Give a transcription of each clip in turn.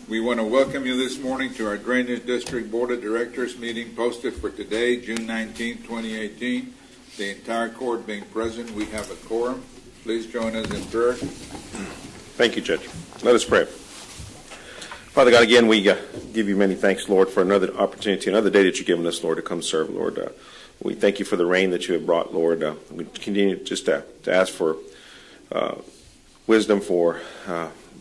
We want to welcome you this morning to our Drainage District Board of Directors meeting posted for today, June 19, 2018. The entire court being present, we have a quorum. Please join us in prayer. Thank you, Judge. Let us pray. Father God, again, we give you many thanks, Lord, for another opportunity, another day that you've given us, Lord, to come serve, Lord. We thank you for the rain that you have brought, Lord. We continue just to ask for wisdom for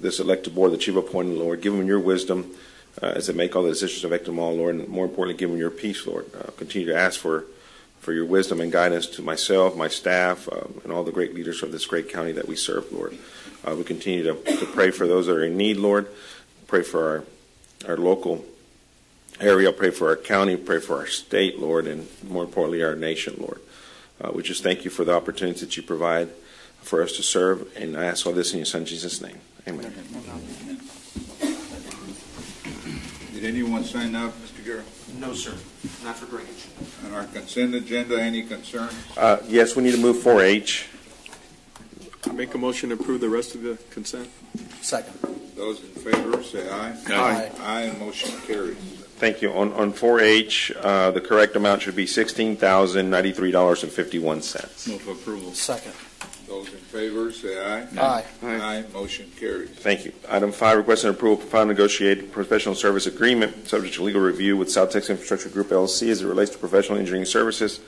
this elected board that you've appointed, Lord. Give them your wisdom as they make all the decisions, affect them all, Lord, and more importantly, give them your peace, Lord. Continue to ask for your wisdom and guidance to myself, my staff, and all the great leaders of this great county that we serve, Lord. We continue to pray for those that are in need, Lord. Pray for our local area, pray for our county, pray for our state, Lord, and more importantly, our nation, Lord. We just thank you for the opportunities that you provide for us to serve, and I ask all this in your Son, Jesus' name. Amen. Did anyone sign up, Mr. Guerrero? No, sir. Not for drainage. On our consent agenda, any concerns? Yes, we need to move 4H. Make a motion to approve the rest of the consent. Second. Those in favor, say aye. Aye. Aye, motion carries. Thank you. On 4H, the correct amount should be $16,093.51. Move for approval. Second. Those in favor, say aye. Aye. Aye, motion carries. Thank you. Item 5, requesting approval for final negotiated professional service agreement subject to legal review with South Texas Infrastructure Group, LLC, as it relates to professional engineering services,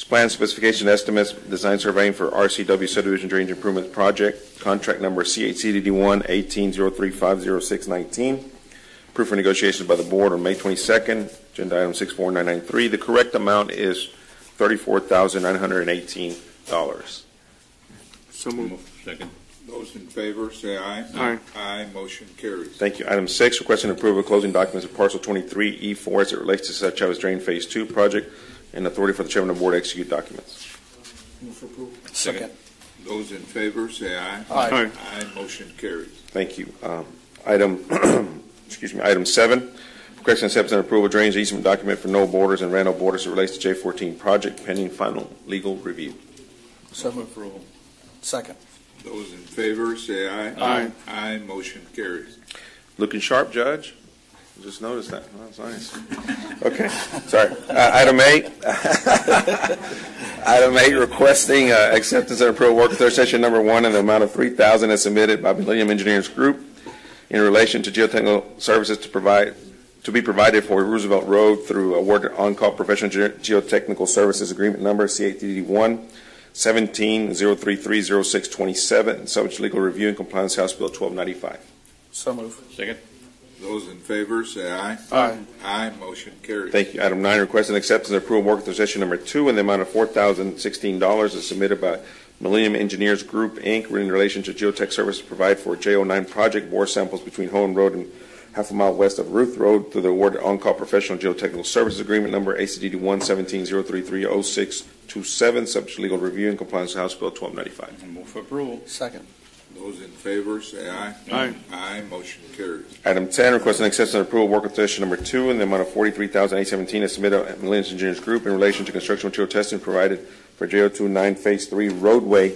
plan specification estimates, design surveying for RCW Subdivision Drainage Improvement Project, contract number C8CDD1 1803500619. Approved for negotiations by the board on May 22nd, agenda item 64993. The correct amount is $34,918. So moved. Second. Those in favor, say aye. Aye. Aye, motion carries. Thank you. Item 6, requesting approval of closing documents of parcel 23E4 as it relates to South Chavez Drain Phase 2 project and authority for the chairman of the board to execute documents. Move for approval. Second. Those in favor, say aye. Aye. Aye, motion carries. Thank you. Item 7, requesting acceptance and approval of drainage easement document for no borders and Randall borders as it relates to J14 project pending final legal review. So move for approval. Second. Those in favor, say aye. Aye. Aye, motion carries. Looking sharp, Judge. Just noticed that. Well, that's nice. Okay. Sorry. Item 8. Item 8, requesting acceptance and approval work author session number 1 in the amount of $3,000 as submitted by Millennium Engineers Group in relation to geotechnical services to be provided for Roosevelt Road through awarded on-call professional geotechnical services agreement number C8DD1 17-033-0627, subject to legal review and compliance House Bill 1295. So move. Second. Those in favor, say aye. Aye. Aye, motion carries. Thank you. Item 9, requesting acceptance and approval of work authorization number 2 in the amount of $4,016 as submitted by Millennium Engineers Group, Inc. in relation to geotech services provided for J09 project bore samples between Holland Road and half a mile west of Ruth Road through the awarded on-call professional geotechnical services agreement number ACDD1 17-033-0627, subject to legal review and compliance with House Bill 1295. Move for approval. Second. Those in favor, say aye. Aye. Aye, motion carries. Item 10, requesting acceptance and approval of work authorization number 2 in the amount of $43,817 as submitted by Millennium Engineers Group in relation to construction material testing provided for J029 Phase 3 roadway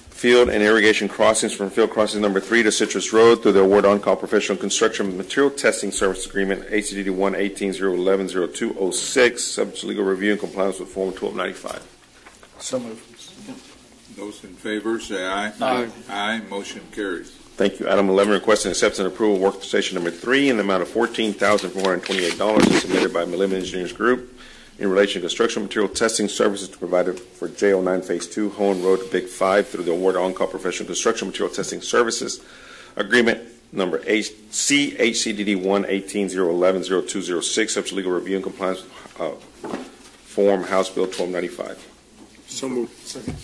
field and irrigation crossings from field crossing number 3 to Citrus Road through the award on-call professional construction material testing service agreement ACDD1 18-011-0206, subject to legal review and compliance with Form 1295. So move. Those in favor, say aye. Aye. Aye, motion carries. Thank you. Item 11, requesting acceptance and approval of work station number 3 in the amount of $14,428 as submitted by Millennium Engineers Group in relation to construction material testing services provided for J09 Phase 2, Holland Road to Big 5 through the award on-call professional construction material testing services agreement number CHCDD1 18-011-0206, subject to legal review and compliance Form House Bill 1295. So moved. Second.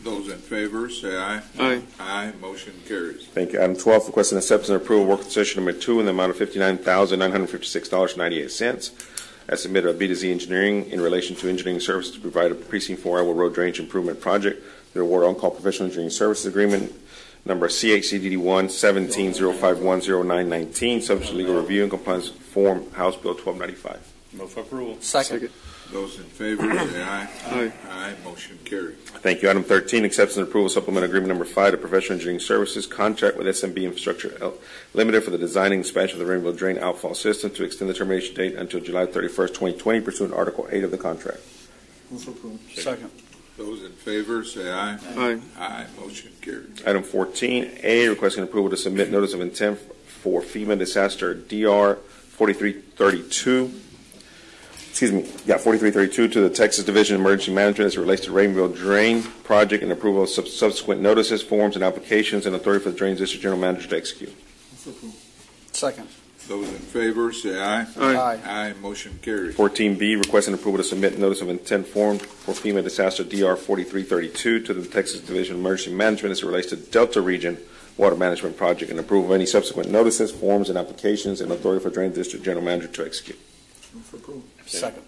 Those in favor, say aye. Aye. Aye, motion carries. Thank you. Item 12, requesting acceptance and approval of work session number 2 in the amount of $59,956.98 as submitted by B2Z Engineering in relation to engineering services to provide a Precinct 4 Iowa Road Drainage Improvement Project. The award on-call professional engineering services agreement number CHCDD1 17-051-0919, subject to legal review and compliance Form House Bill 1295. Move for approval. Second. Those in favor say aye. Aye. Aye, motion carried. Thank you. Item 13, acceptance and approval of supplement agreement number 5 to professional engineering services contract with SMB Infrastructure Limited for the design and expansion of the Rainbow Drain Outfall System to extend the termination date until July 31st, 2020, pursuant to Article 8 of the contract. Move for approval. Second. Those in favor say aye. Aye. Aye, motion carried. Item 14A, requesting approval to submit notice of intent for FEMA disaster DR 4332. 4332 to the Texas Division of Emergency Management as it relates to Rainbow Drain Project and approval of subsequent notices, forms, and applications, and authority for the Drainage District General Manager to execute. Second. Those in favor say aye. Aye. Aye, motion carried. 14B, requesting approval to submit notice of intent form for FEMA disaster DR 4332 to the Texas Division of Emergency Management as it relates to Delta Region Water Management Project and approval of any subsequent notices, forms, and applications, and authority for Drainage District General Manager to execute. Move for approval. Second.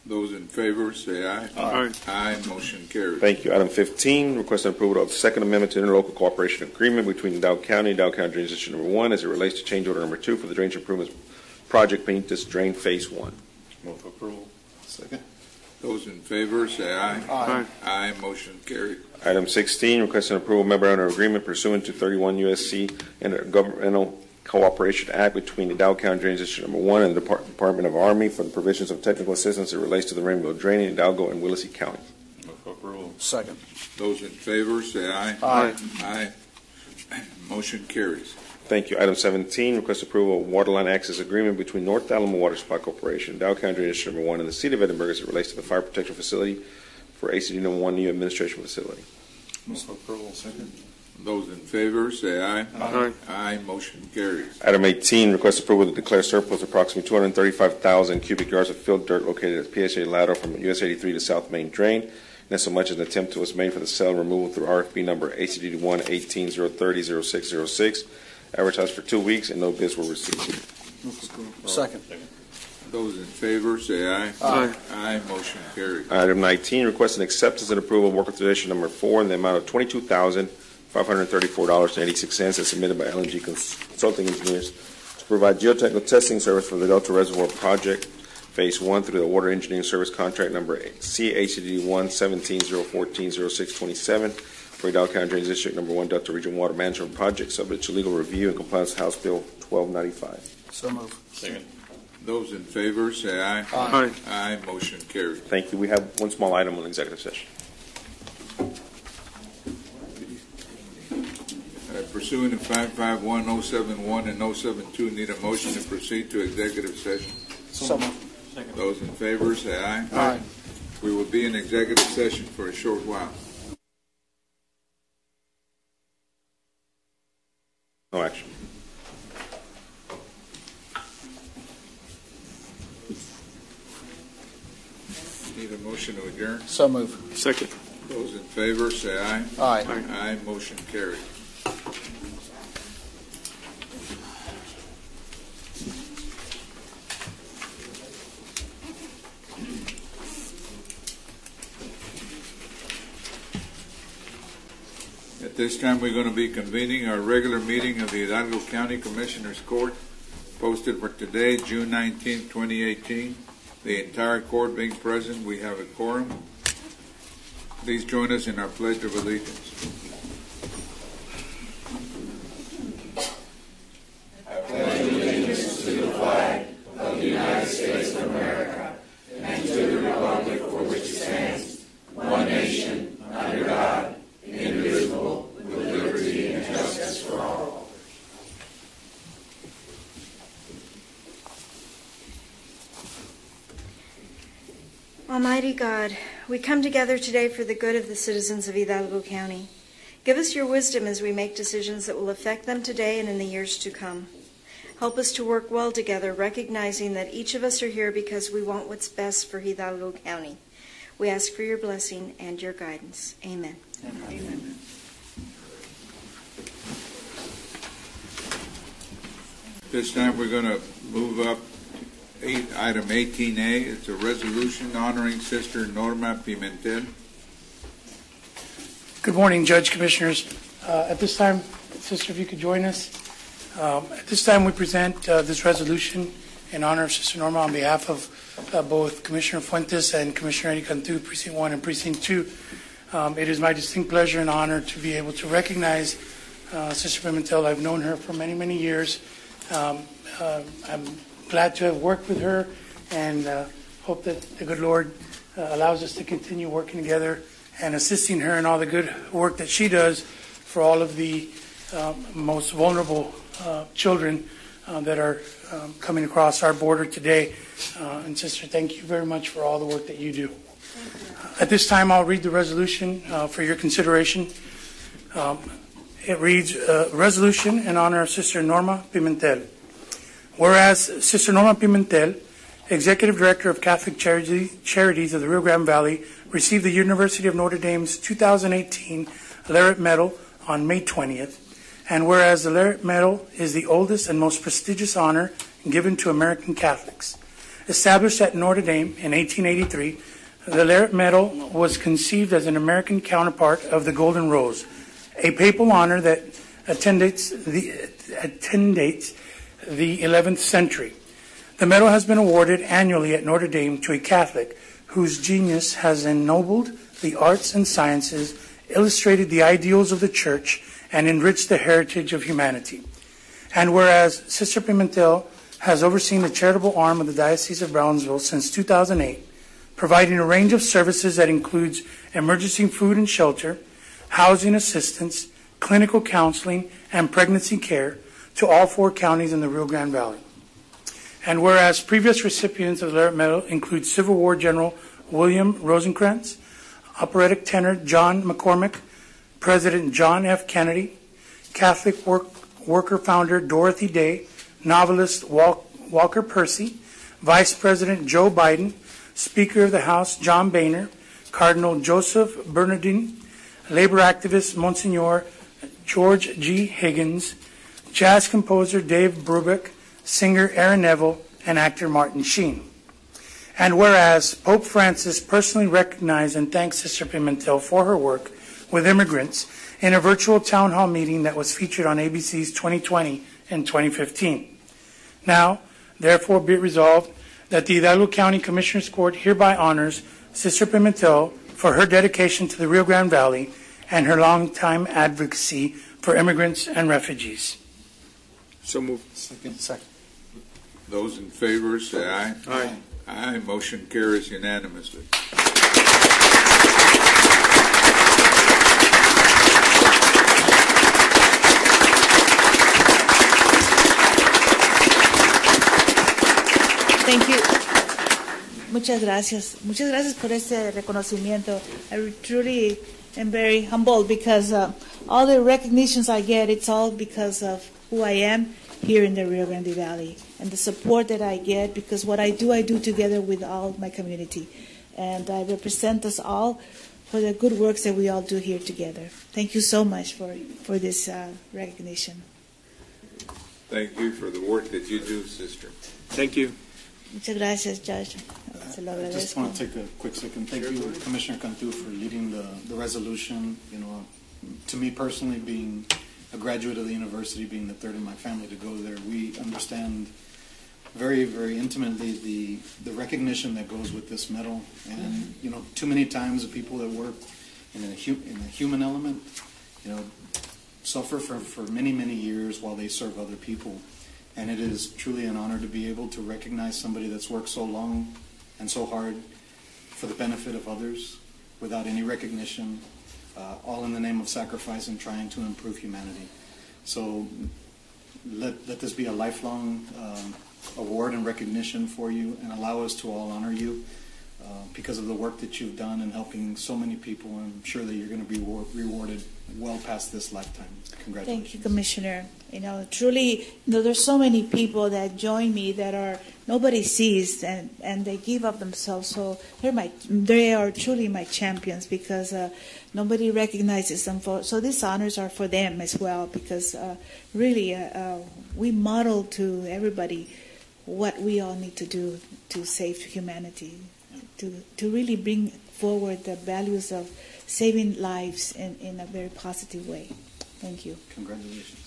Those in favor say aye. Aye. Aye, motion carried. Thank you. Item 15, requesting approval of the Second Amendment to Interlocal Cooperation Agreement between Dow County and Dow County Drainage District Number 1 as it relates to change order number 2 for the Drainage Improvements Project Paint This Drain Phase 1. Move for approval. Second. Those in favor say aye. Aye. Aye, motion carried. Item 16, requesting approval of memorandum of agreement pursuant to 31 U.S.C. Intergovernmental Cooperation Act between the Dow County Drainage District Number 1 and the Department of Army for the provisions of technical assistance that relates to the Rainbow Drain in Hidalgo and Willacy County. Move for approval. Second. Those in favor say aye. Aye. Aye, motion carries. Thank you. Item 17, request approval of waterline access agreement between North Alamo Water Supply Corporation, Dow County Drainage District Number 1, and the City of Edinburgh as it relates to the fire protection facility for ACD Number 1 new administration facility. Move for approval. Second. Those in favor say aye. Aye. Aye, motion carries. Item 18, request approval to declare surplus approximately 235,000 cubic yards of filled dirt located at PSA lateral from US 83 to South Main Drain, insomuch as an attempt was made for the sale and removal through RFP number ACD 1-18-030-0606, advertised for 2 weeks, and no bids were received. Move for approval. Second. Those in favor say aye. Aye. Aye, motion carries. Item 19, requesting acceptance and approval of work authorization number 4 in the amount of $22,534.86 as submitted by LNG Consulting Engineers to provide geotechnical testing service for the Delta Reservoir Project Phase 1 through the Water Engineering Service Contract number CACD 1-17-014-0627 for Hidalgo County Drainage District Number 1 Delta Region Water Management Project, subject to legal review and compliance with House Bill 1295. So move. Second. Those in favor say aye. Aye. Aye, motion carries. Thank you. We have one small item on executive session. Pursuant to 551-071 and 072, need a motion to proceed to executive session. So move. Those in favor say aye. Aye. We will be in executive session for a short while. No action. Need a motion to adjourn. So move. Second. Those in favor say aye. Aye. Aye, motion carried. At this time, we're going to be convening our regular meeting of the Hidalgo County Commissioners Court, posted for today, June 19, 2018. The entire court being present, we have a quorum. Please join us in our Pledge of Allegiance. Almighty God, we come together today for the good of the citizens of Hidalgo County. Give us your wisdom as we make decisions that will affect them today and in the years to come. Help us to work well together, recognizing that each of us are here because we want what's best for Hidalgo County. We ask for your blessing and your guidance. Amen. Amen. This time we're going to move up item 18A. It's a resolution honoring Sister Norma Pimentel. Good morning, Judge, Commissioners. At this time, Sister, if you could join us. At this time, we present this resolution in honor of Sister Norma on behalf of both Commissioner Fuentes and Commissioner Eddie Cantu, Precinct 1 and Precinct 2. It is my distinct pleasure and honor to be able to recognize Sister Pimentel. I've known her for many, many years. I'm glad to have worked with her and hope that the good Lord allows us to continue working together and assisting her in all the good work that she does for all of the most vulnerable children that are coming across our border today. And Sister, thank you very much for all the work that you do. At this time, I'll read the resolution for your consideration. It reads, Resolution in honor of Sister Norma Pimentel. Whereas Sister Norma Pimentel, Executive Director of Catholic Charities of the Rio Grande Valley, received the University of Notre Dame's 2018 Laret Medal on May 20th. And whereas the Laret Medal is the oldest and most prestigious honor given to American Catholics. Established at Notre Dame in 1883, the Laret Medal was conceived as an American counterpart of the Golden Rose, a papal honor that attendates the 11th century. The medal has been awarded annually at Notre Dame to a Catholic whose genius has ennobled the arts and sciences, illustrated the ideals of the Church, and enriched the heritage of humanity. And whereas Sister Pimentel has overseen the charitable arm of the Diocese of Brownsville since 2008, providing a range of services that includes emergency food and shelter, housing assistance, clinical counseling, and pregnancy care to all 4 counties in the Rio Grande Valley. And whereas previous recipients of the Laret Medal include Civil War General William Rosencrantz, operatic tenor John McCormick, President John F. Kennedy, Catholic worker founder Dorothy Day, novelist Walker Percy, Vice President Joe Biden, Speaker of the House John Boehner, Cardinal Joseph Bernardin, labor activist Monsignor George G. Higgins, jazz composer Dave Brubeck, singer Aaron Neville, and actor Martin Sheen. And whereas Pope Francis personally recognized and thanked Sister Pimentel for her work with immigrants in a virtual town hall meeting that was featured on ABC's 2020 and 2015. Now, therefore, be it resolved that the Hidalgo County Commissioners Court hereby honors Sister Pimentel for her dedication to the Rio Grande Valley and her longtime advocacy for immigrants and refugees. So moved. Second. Those in favor say aye. Aye. Aye. Motion carries unanimously. Thank you. Muchas gracias. Muchas gracias por este reconocimiento. I truly am very humbled because all the recognitions I get, it's all because of who I am here in the Rio Grande Valley and the support that I get because what I do together with all my community. And I represent us all for the good works that we all do here together. Thank you so much for this recognition. Thank you for the work that you do, sister. Thank you. Muchas gracias, Judge. Se lo I just agradezco. want to take a quick second. Thank you, Commissioner Cantu, for leading the resolution. You know, to me personally, being a graduate of the university, being the third in my family to go there, we understand very, very intimately the recognition that goes with this medal. And you know, too many times the people that work in a human element, you know, suffer for many, many years while they serve other people. And it is truly an honor to be able to recognize somebody that's worked so long and so hard for the benefit of others without any recognition, all in the name of sacrifice and trying to improve humanity. So let this be a lifelong award and recognition for you, and allow us to all honor you because of the work that you've done in helping so many people. And I'm sure that you're going to be rewarded well past this lifetime. Congratulations. Thank you, Commissioner. You know, truly, there's so many people that join me that nobody sees, and they give up themselves. So they are truly my champions because nobody recognizes them for. So these honors are for them as well because really we model to everybody what we all need to do to save humanity, to really bring forward the values of saving lives in a very positive way. Thank you. Congratulations.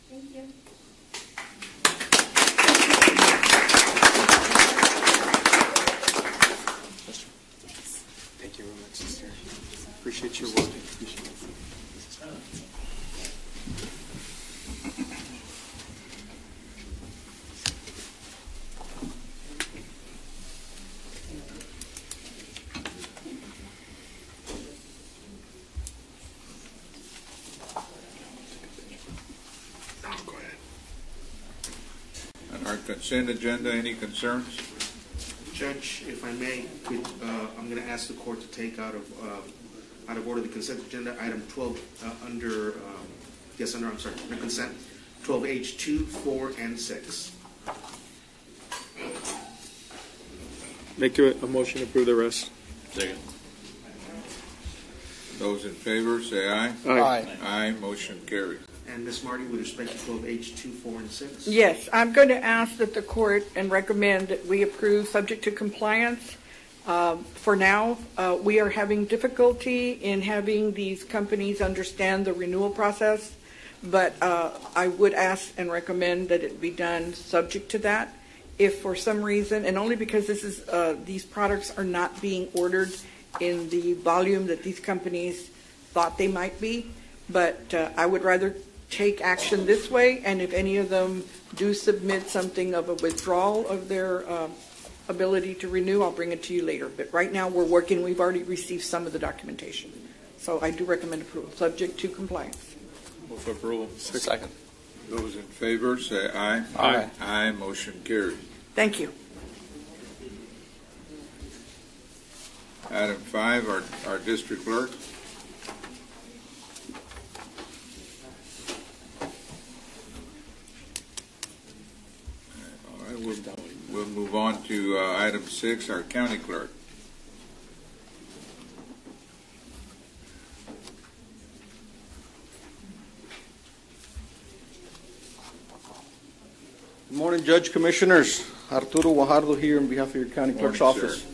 Thank you. Thank you very much, sister. Appreciate your work. On our consent agenda, any concerns? Judge, if I may, I'm going to ask the court to take out of order the consent agenda, item 12 under consent, 12H 2, 4, and 6. Make a motion to approve the rest. Second. Those in favor, say aye. Aye. Aye, motion carries. And Ms. Marty, with respect to 12H 2, 4, and 6? Yes, I'm going to ask that the court and recommend that we approve subject to compliance. For now, we are having difficulty in having these companies understand the renewal process, but I would ask and recommend that it be done subject to that. If for some reason, and only because these products are not being ordered in the volume that these companies thought they might be, but I would rather take action this way, and if any of them do submit something of a withdrawal of their ability to renew, I'll bring it to you later. But right now we're working, we've already received some of the documentation. So I do recommend approval, subject to compliance. Move for approval. Second. Those in favor, say aye. Aye. Aye, motion carries. Thank you. Item 5, our district clerk. All right, we'll move on to item 6, our county clerk. Good morning, Judge, Commissioners. Arturo Guajardo here on behalf of your County Clerk's office. Sir.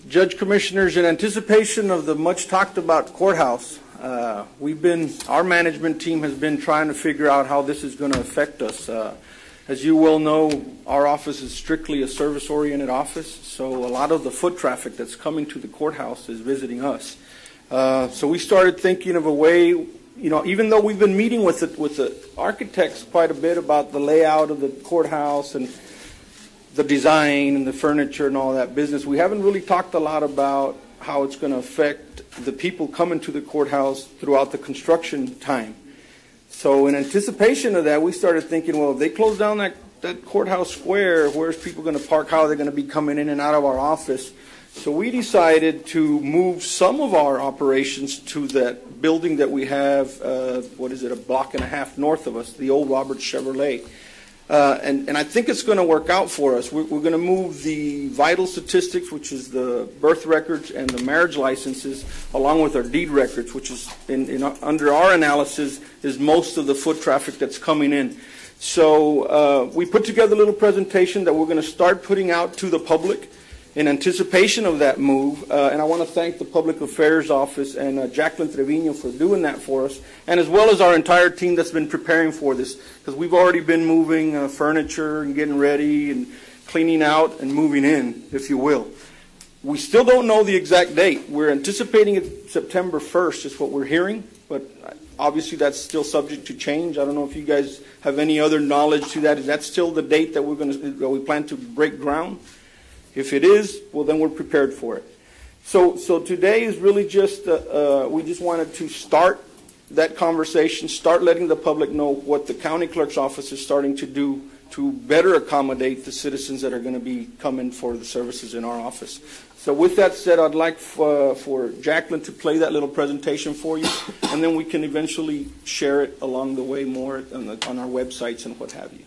Judge, Commissioners, in anticipation of the much talked about courthouse, our management team has been trying to figure out how this is going to affect us. As you well know, our office is strictly a service-oriented office, so a lot of the foot traffic that's coming to the courthouse is visiting us. So we started thinking of a way. Even though we've been meeting with the architects quite a bit about the layout of the courthouse and the design and the furniture and all that business, we haven't really talked a lot about how it's going to affect the people coming to the courthouse throughout the construction time. So in anticipation of that, we started thinking, well, if they close down that courthouse square, where's people going to park? How are they going to be coming in and out of our office? So we decided to move some of our operations to that building that we have, a block and a half north of us, the old Roberts Chevrolet. And I think it's going to work out for us. We're going to move the vital statistics, which is the birth records and the marriage licenses, along with our deed records, which is, under our analysis, is most of the foot traffic that's coming in. So we put together a little presentation that we're going to start putting out to the public in anticipation of that move, and I want to thank the Public Affairs Office and Jacqueline Trevino for doing that for us, and as well as our entire team that's been preparing for this, because we've already been moving furniture and getting ready and cleaning out and moving in, if you will. We still don't know the exact date. We're anticipating it September 1st is what we're hearing, but obviously that's still subject to change. I don't know if you guys have any other knowledge to that. Is that still the date that we plan to break ground? If it is, well, then we're prepared for it. So today is really just, we just wanted to start that conversation, start letting the public know what the county clerk's office is starting to do to better accommodate the citizens that are going to be coming for the services in our office. So with that said, I'd like for Jacqueline to play that little presentation for you, and then we can eventually share it along the way more on our websites and what have you.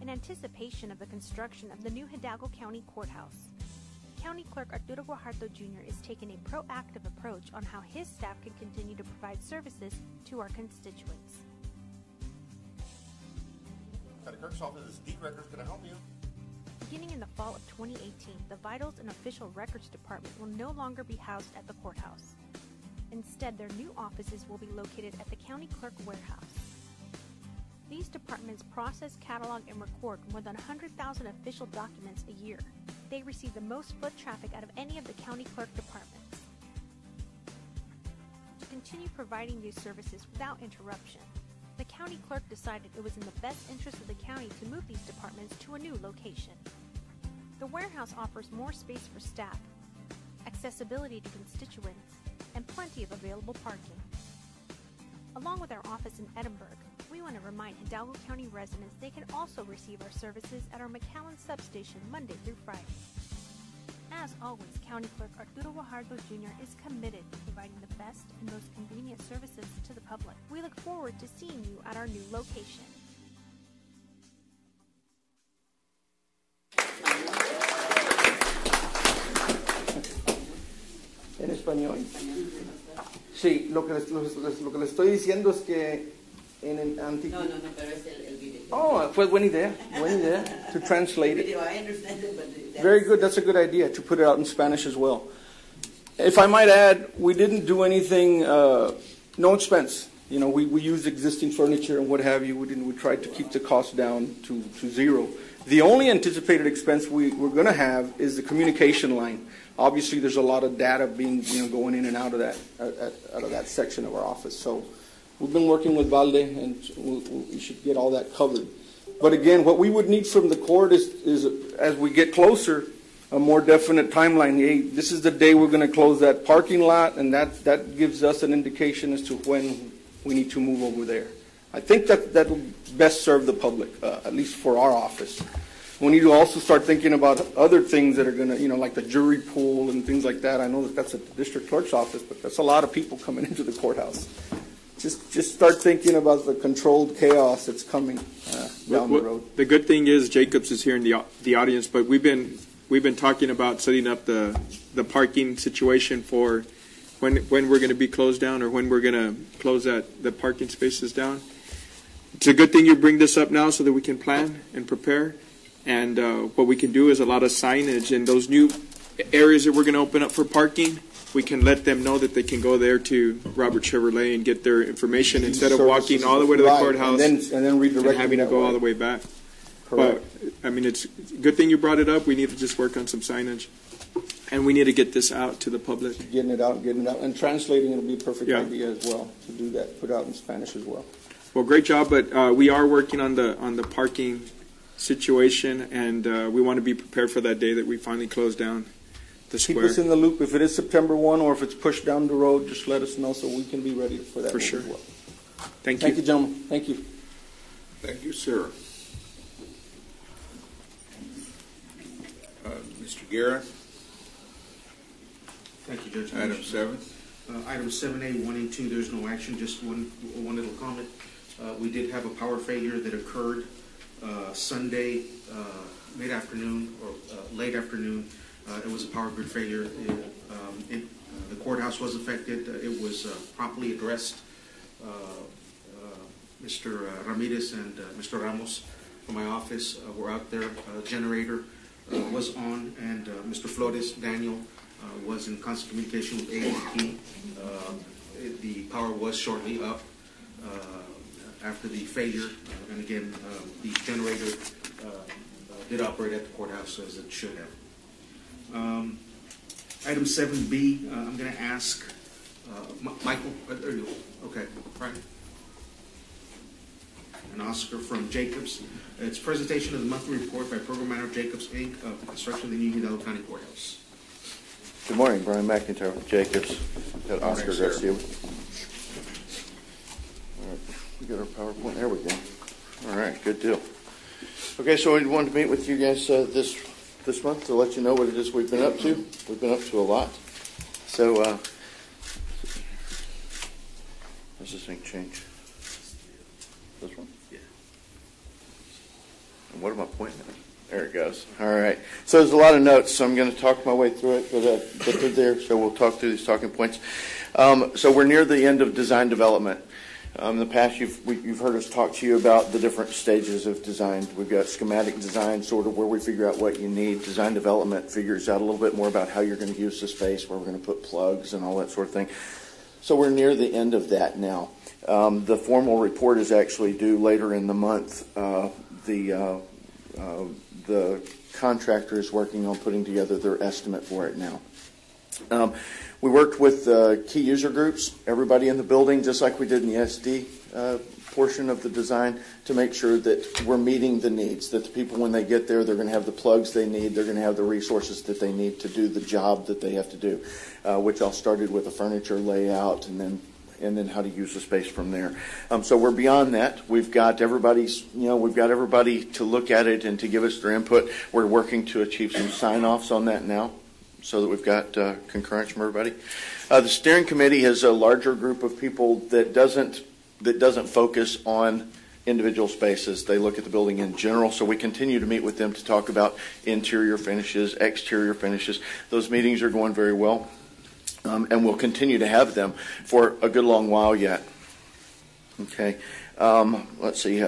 In anticipation of the construction of the new Hidalgo County Courthouse, County Clerk Arturo Guajardo Jr. is taking a proactive approach on how his staff can continue to provide services to our constituents. County Clerk's Office is Deed Records. Can I help you? Beginning in the fall of 2018, the Vitals and Official Records Department will no longer be housed at the courthouse. Instead, their new offices will be located at the County Clerk Warehouse. These departments process, catalog, and record more than 100,000 official documents a year. They receive the most foot traffic out of any of the county clerk departments. To continue providing these services without interruption, the county clerk decided it was in the best interest of the county to move these departments to a new location. The warehouse offers more space for staff, accessibility to constituents, and plenty of available parking. Along with our office in Edinburgh, we want to remind Hidalgo County residents they can also receive our services at our McAllen substation Monday through Friday. As always, County Clerk Arturo Guajardo Jr. is committed to providing the best and most convenient services to the public. We look forward to seeing you at our new location. En español. Sí, lo que le estoy diciendo es que en el antiguo... No, pero es el video. Oh, fue buena idea to translate it. Video, I understand it, but Very good, that's a good idea to put it out in Spanish as well. If I might add, we didn't do anything, no expense. You know, we used existing furniture and what have you. We tried to keep the cost down to zero. The only anticipated expense we're going to have is the communication line. Obviously, there's a lot of data being, going in and out of that section of our office. So we've been working with Valde, and we should get all that covered. But again, what we would need from the court is as we get closer, a more definite timeline. Hey, this is the day we're going to close that parking lot, and that gives us an indication as to when we need to move over there. I think that will best serve the public, at least for our office. We need to also start thinking about other things that are going to, like the jury pool and things like that. I know that's at the district clerk's office, but that's a lot of people coming into the courthouse. Just start thinking about the controlled chaos that's coming down the road. The good thing is Jacobs is here in the audience, but we've been talking about setting up the parking situation for when we're going to be closed down or when we're going to close the parking spaces down. It's a good thing you bring this up now so that we can plan and prepare. And what we can do is a lot of signage in those new areas that we're going to open up for parking. We can let them know that they can go there to Robert Chevrolet and get their information instead of walking all the way to the courthouse and then redirect and having to go all the way back. Correct. But, I mean, it's a good thing you brought it up. We need to just work on some signage. And we need to get this out to the public. Getting it out. And translating it will be a perfect idea as well to do that, put out in Spanish as well. Well, great job, but we are working on the parking situation, and we want to be prepared for that day that we finally close down the square. Keep us in the loop. If it is September 1 or if it's pushed down the road, just let us know so we can be ready for that. For sure. As well. Thank you. Thank you, gentlemen. Thank you. Thank you, sir. Mr. Guerra. Thank you, Judge. Item 7. Item 7A, 1 and 2, there's no action, just one little comment. We did have a power failure that occurred Sunday mid-afternoon or late afternoon. It was a power grid failure. The courthouse was affected. It was promptly addressed. Mr. Ramirez and Mr. Ramos from my office were out there. Generator was on, and Mr. Flores, Daniel, was in constant communication with AEP. The power was shortly up after the failure, and again, the generator did operate at the courthouse as it should have. Item 7B, I'm going to ask Michael, there you go. Okay, right. And Oscar from Jacobs. It's a presentation of the monthly report by Program Manager Jacobs, Inc. of the construction of the new Hidalgo County Courthouse. Good morning, Brian McIntyre from Jacobs. Got Oscar Garcia. All right, we got our PowerPoint. There we go. All right, good deal. Okay, so we wanted to meet with you guys this month to let you know what it is we've been up to. We've been up to a lot. So, does this thing change? This one? Yeah. And what am I pointing at? There it goes. All right. So there's a lot of notes, so I'm going to talk my way through it, but they're there, so we'll talk through these talking points. So we're near the end of design development. In the past, you've heard us talk to you about the different stages of design. We've got schematic design, sort of where we figure out what you need. Design development figures out a little bit more about how you're going to use the space, where we're going to put plugs and all that sort of thing. So we're near the end of that now. The formal report is actually due later in the month. The contractor is working on putting together their estimate for it now. We worked with key user groups, everybody in the building, just like we did in the SD portion of the design, to make sure that we're meeting the needs, that the people, when they get there, they're going to have the plugs they need, they're going to have the resources that they need to do the job that they have to do, which all started with a furniture layout and then how to use the space from there. So we're beyond that. We've got everybody to look at it and to give us their input. We're working to achieve some sign-offs on that now, so that we've got concurrence from everybody. The steering committee has a larger group of people that doesn't focus on individual spaces. They look at the building in general, so we continue to meet with them to talk about interior finishes, exterior finishes. Those meetings are going very well, and we'll continue to have them for a good long while yet. Okay, let's see.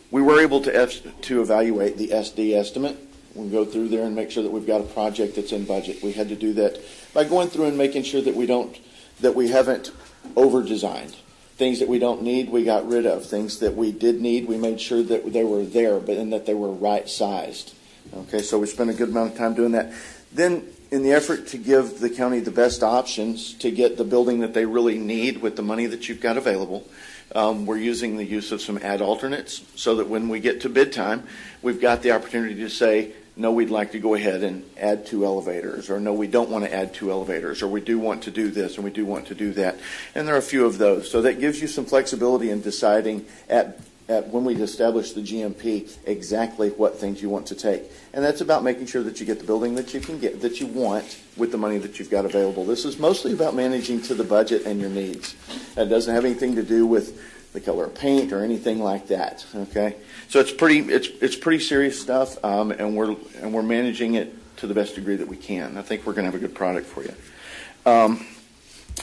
We were able to evaluate the SD estimate. We go through there and make sure that we've got a project that's in budget. We had to do that by going through and making sure that we haven't over-designed. Things that we don't need, we got rid of. Things that we did need, we made sure that they were there, but in that they were right-sized. Okay, so we spent a good amount of time doing that. Then, in the effort to give the county the best options to get the building that they really need with the money that you've got available, we're using the use of some ad alternates, so that when we get to bid time, we've got the opportunity to say, no, we'd like to go ahead and add 2 elevators, or no, we don't want to add 2 elevators, or we do want to do this and we do want to do that. And there are a few of those. So that gives you some flexibility in deciding at when we establish the GMP exactly what things you want to take. And that's about making sure that you get the building that you can get, that you want, with the money that you've got available. This is mostly about managing to the budget and your needs. It doesn't have anything to do with the color of paint or anything like that. Okay, so it's pretty serious stuff, and we're managing it to the best degree that we can. I think we're going to have a good product for you.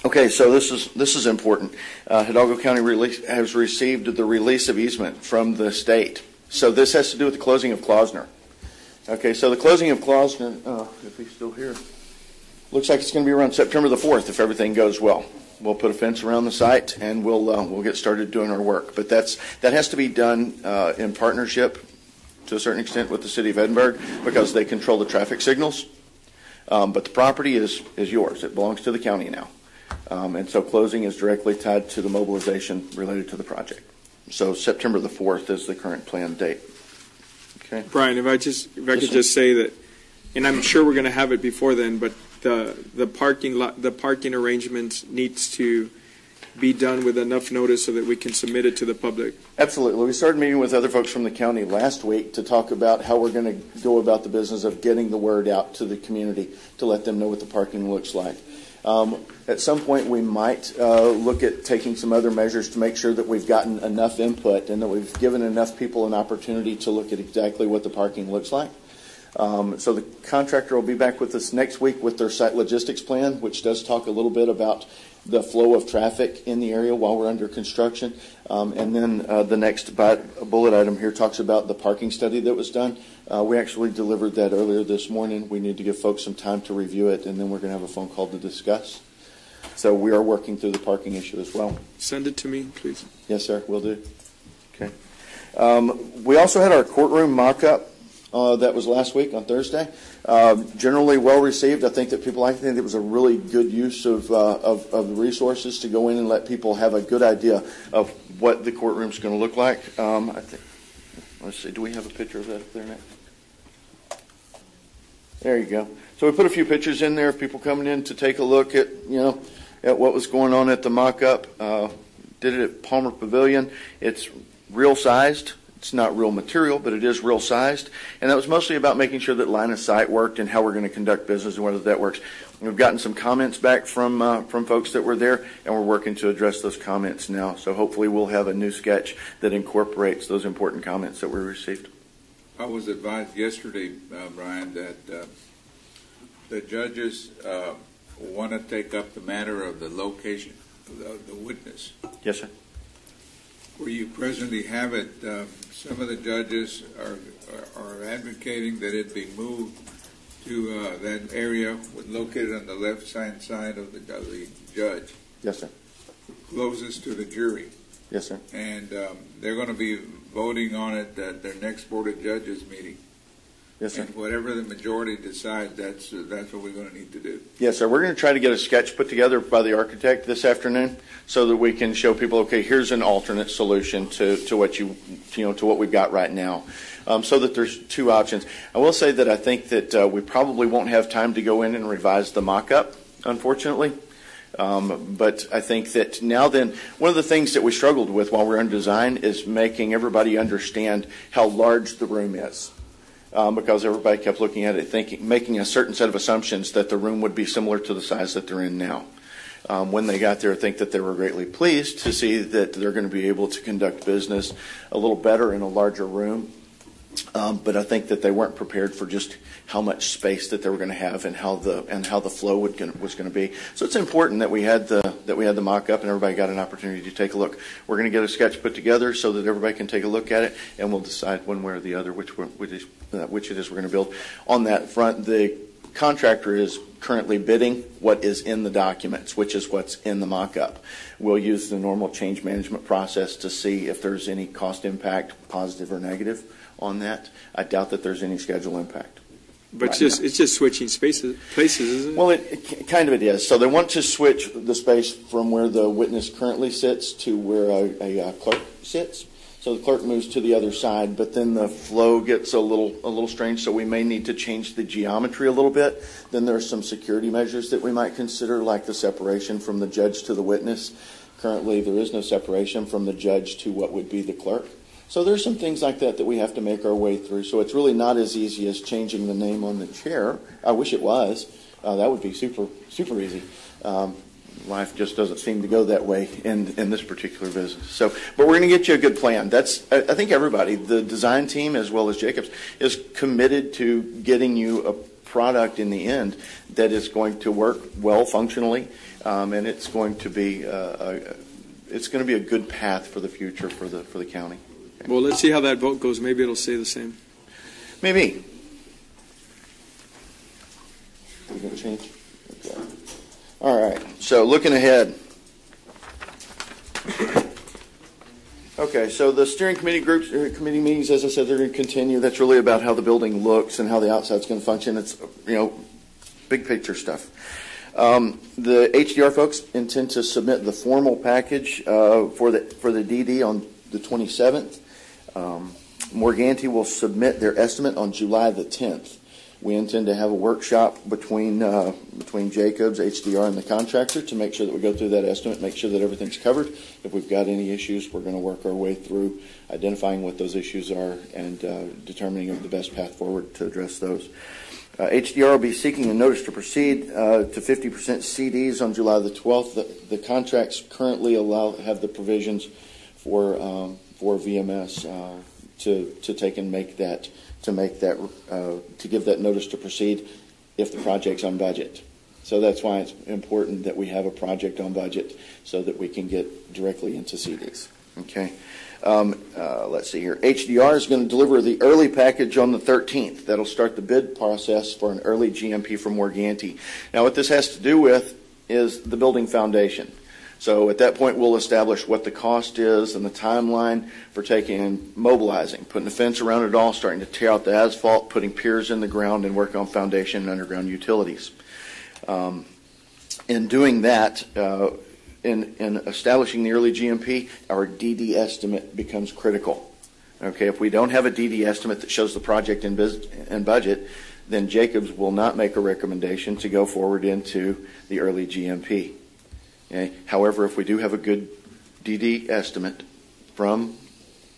Okay, so this is important. Hidalgo County has received the release of easement from the state. So this has to do with the closing of Klausner. Okay, so the closing of Klausner, if he's still here, looks like it's going to be around September the 4th if everything goes well. We'll put a fence around the site, and we'll get started doing our work. But that has to be done in partnership, to a certain extent, with the city of Edinburgh, because they control the traffic signals. But the property is yours. It belongs to the county now. And so closing is directly tied to the mobilization related to the project. So September the 4th is the current planned date. Okay. Brian, if I could just say that, and I'm sure we're going to have it before then, but the parking arrangements needs to be done with enough notice so that we can submit it to the public. Absolutely. We started meeting with other folks from the county last week to talk about how we're going to go about the business of getting the word out to the community to let them know what the parking looks like. At some point, we might look at taking some other measures to make sure that we've gotten enough input and that we've given enough people an opportunity to look at exactly what the parking looks like. So the contractor will be back with us next week with their site logistics plan, which does talk a little bit about the flow of traffic in the area while we're under construction. And then the next bullet item here talks about the parking study that was done. We actually delivered that earlier this morning. We need to give folks some time to review it, and then we're going to have a phone call to discuss. So we are working through the parking issue as well. Send it to me, please. Yes, sir, will do. Okay. We also had our courtroom mock-up. That was last week on Thursday. Generally well received. I think that I think it was a really good use of the resources to go in and let people have a good idea of what the courtroom's going to look like. I think. Let's see. Do we have a picture of that up there now? There you go. So we put a few pictures in there of people coming in to take a look at at what was going on at the mock-up. Did it at Palmer Pavilion. It's real sized. It's not real material, but it is real sized. And that was mostly about making sure that line of sight worked and how we're going to conduct business and whether that works. We've gotten some comments back from folks that were there, and we're working to address those comments now. So hopefully we'll have a new sketch that incorporates those important comments that we received. I was advised yesterday, Brian, that the judges want to take up the matter of the location of the witness. Yes, sir. Where you presently have it, some of the judges are advocating that it be moved to that area located on the left-hand side of the judge. Yes, sir. Closest to the jury. Yes, sir. And they're going to be voting on it at their next Board of Judges meeting. Yes, sir. And whatever the majority decides, that's what we're going to need to do. Yes, sir. We're going to try to get a sketch put together by the architect this afternoon, so that we can show people, okay, here's an alternate solution to what to what we've got right now, so that there's two options. I will say that I think that we probably won't have time to go in and revise the mock-up, unfortunately. But I think that now then, one of the things that we struggled with while we were in design is making everybody understand how large the room is. Because everybody kept looking at it, making a certain set of assumptions that the room would be similar to the size that they're in now. When they got there, I think that they were greatly pleased to see that they're going to be able to conduct business a little better in a larger room. But I think that they weren't prepared for just how much space that they were going to have and how the flow was going to be. So it's important that we had the mock-up and everybody got an opportunity to take a look. We're going to get a sketch put together so that everybody can take a look at it, and we'll decide one way or the other which it is we're going to build. On that front, the contractor is currently bidding what is in the documents, which is what's in the mock-up. We'll use the normal change management process to see if there's any cost impact, positive or negative, on that. I doubt that there's any schedule impact. But it's just switching places, isn't it? Well, it kind of it is. So they want to switch the space from where the witness currently sits to where a clerk sits. So the clerk moves to the other side, but then the flow gets a little strange. So we may need to change the geometry a little bit. Then there are some security measures that we might consider, like the separation from the judge to the witness. Currently, there is no separation from the judge to what would be the clerk. So there's some things like that we have to make our way through. So it's really not as easy as changing the name on the chair. I wish it was. That would be super easy. Life just doesn't seem to go that way in this particular business. So, but we're going to get you a good plan. I think everybody, the design team as well as Jacobs, is committed to getting you a product in the end that is going to work well functionally, and it's going to be a good path for the future for the county. Well, let's see how that vote goes. Maybe it'll stay the same. Maybe. Is it going to change? Okay. All right. So looking ahead. Okay. So the steering committee groups, committee meetings, as I said, they're going to continue. That's really about how the building looks and how the outside's going to function. It's big picture stuff. The HDR folks intend to submit the formal package for the DD on the 27th. Morganti will submit their estimate on July the 10th. We intend to have a workshop between Jacobs, HDR, and the contractor to make sure that we go through that estimate, make sure that everything's covered. If we've got any issues, we're going to work our way through identifying what those issues are and determining the best path forward to address those. HDR will be seeking a notice to proceed to 50% CDs on July the 12th. The contracts currently have the provisions for VMS to take and make that to give that notice to proceed if the project's on budget. So that's why it's important that we have a project on budget so that we can get directly into CDs. Okay. Let's see here. HDR is going to deliver the early package on the 13th. That'll start the bid process for an early GMP from Morganti. Now, what this has to do with is the building foundation. So at that point, we'll establish what the cost is and the timeline for taking and mobilizing, putting a fence around it all, starting to tear out the asphalt, putting piers in the ground, and work on foundation and underground utilities. In doing that, in establishing the early GMP, our DD estimate becomes critical. Okay, if we don't have a DD estimate that shows the project and budget, then Jacobs will not make a recommendation to go forward into the early GMP. Okay. However, if we do have a good DD estimate from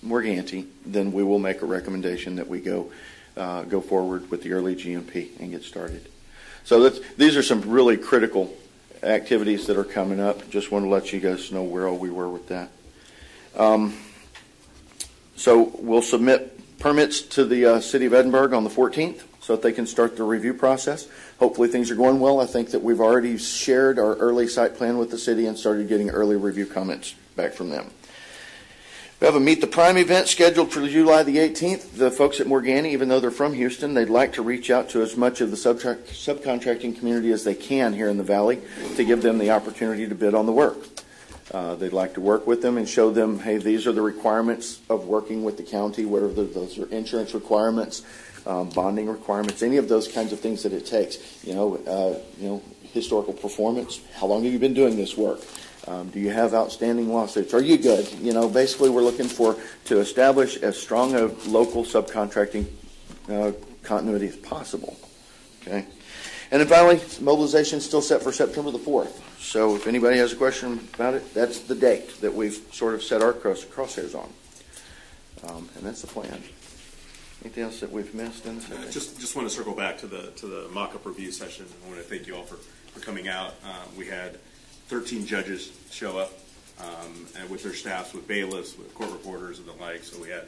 Morganti, then we will make a recommendation that we go forward with the early GMP and get started. So these are some really critical activities that are coming up. Just want to let you guys know where all we were with that. So we'll submit permits to the City of Edinburgh on the 14th so that they can start the review process. Hopefully things are going well. I think that we've already shared our early site plan with the city and started getting early review comments back from them. We have a Meet the Prime event scheduled for July the 18th. The folks at Morgani, even though they're from Houston, they'd like to reach out to as much of the subcontracting community as they can here in the Valley to give them the opportunity to bid on the work. They'd like to work with them and show them, hey, these are the requirements of working with the county, whether those are insurance requirements, bonding requirements, any of those kinds of things that it takes. Historical performance. How long have you been doing this work? Do you have outstanding lawsuits? Are you good? Basically we're looking to establish as strong a local subcontracting continuity as possible. Okay. And then finally, mobilization is still set for September the 4th. So if anybody has a question about it, that's the date that we've sort of set our crosshairs on. And that's the plan. Anything else that we've missed? Just want to circle back to the mock-up review session. I want to thank you all for coming out. We had 13 judges show up and with their staffs, with bailiffs, with court reporters and the like. So we had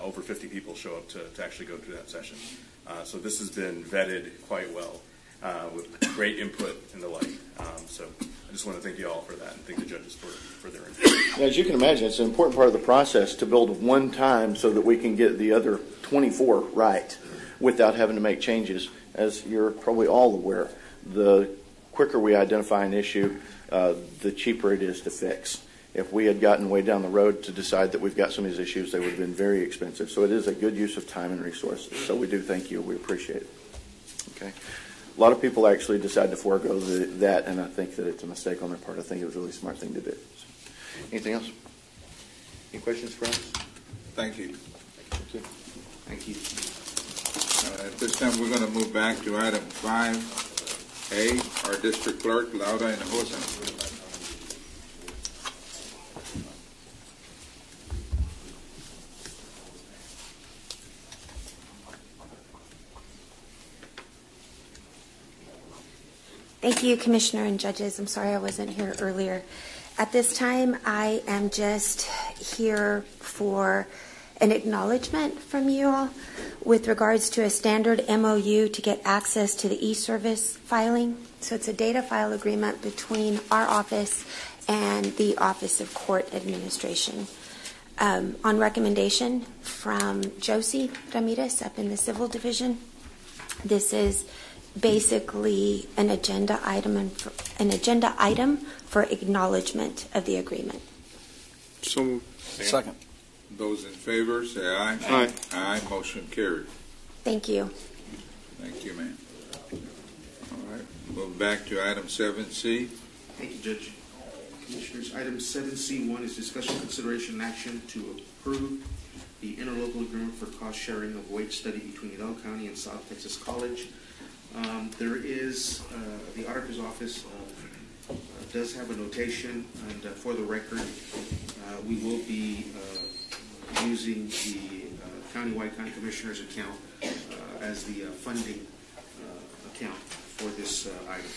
over 50 people show up to actually go through that session. So this has been vetted quite well with great input and the like. So I just want to thank you all for that and thank the judges for their input. As you can imagine, it's an important part of the process to build one time so that we can get the other 24 right without having to make changes. As you're probably all aware, the quicker we identify an issue, the cheaper it is to fix. If we had gotten way down the road to decide that we've got some of these issues, they would have been very expensive. So it is a good use of time and resources. So we do thank you. We appreciate it. Okay. A lot of people actually decide to forego that, and I think that it's a mistake on their part. I think it was a really smart thing to do. So, anything else? Any questions for us? Thank you. Thank you. At this time, we're going to move back to item 5A, our district clerk, Laura Hinojosa. Thank you, Commissioner and judges. I'm sorry I wasn't here earlier. At this time, I am just here for an acknowledgement from you all with regards to a standard MOU to get access to the e-service filing. So it's a data file agreement between our office and the Office of Court Administration. On recommendation from Josie Ramirez up in the Civil Division, this is basically an agenda item for acknowledgement of the agreement. So second. Those in favor say aye. Aye. Aye. Motion carried. Thank you. Thank you, ma'am. All right. Move back to item 7C. Thank you, Judge. Commissioners, item 7C1 is discussion, consideration, and action to approve the interlocal agreement for cost sharing of wage study between Hidalgo County and South Texas College. There is, the auditor's office does have a notation, and for the record, we will be using the countywide county commissioner's account as the funding account for this item.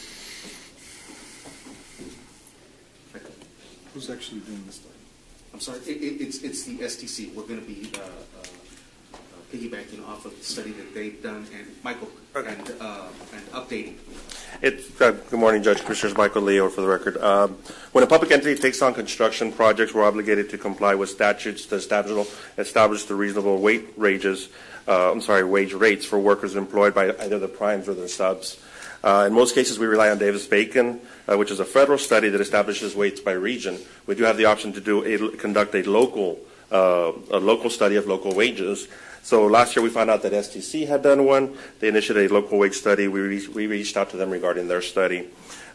Who's actually doing this study? I'm sorry, it's the STC. We're going to be piggybacking off of the study that they've done, and Michael, and updating. Good morning, Judge Commissioners. Michael Leo for the record. When a public entity takes on construction projects, we're obligated to comply with statutes to establish the reasonable wage rates for workers employed by either the primes or their subs. In most cases, we rely on Davis-Bacon, which is a federal study that establishes weights by region. We do have the option to conduct a local study of local wages. So last year we found out that STC had done one. They initiated a local wage study. We reached out to them regarding their study.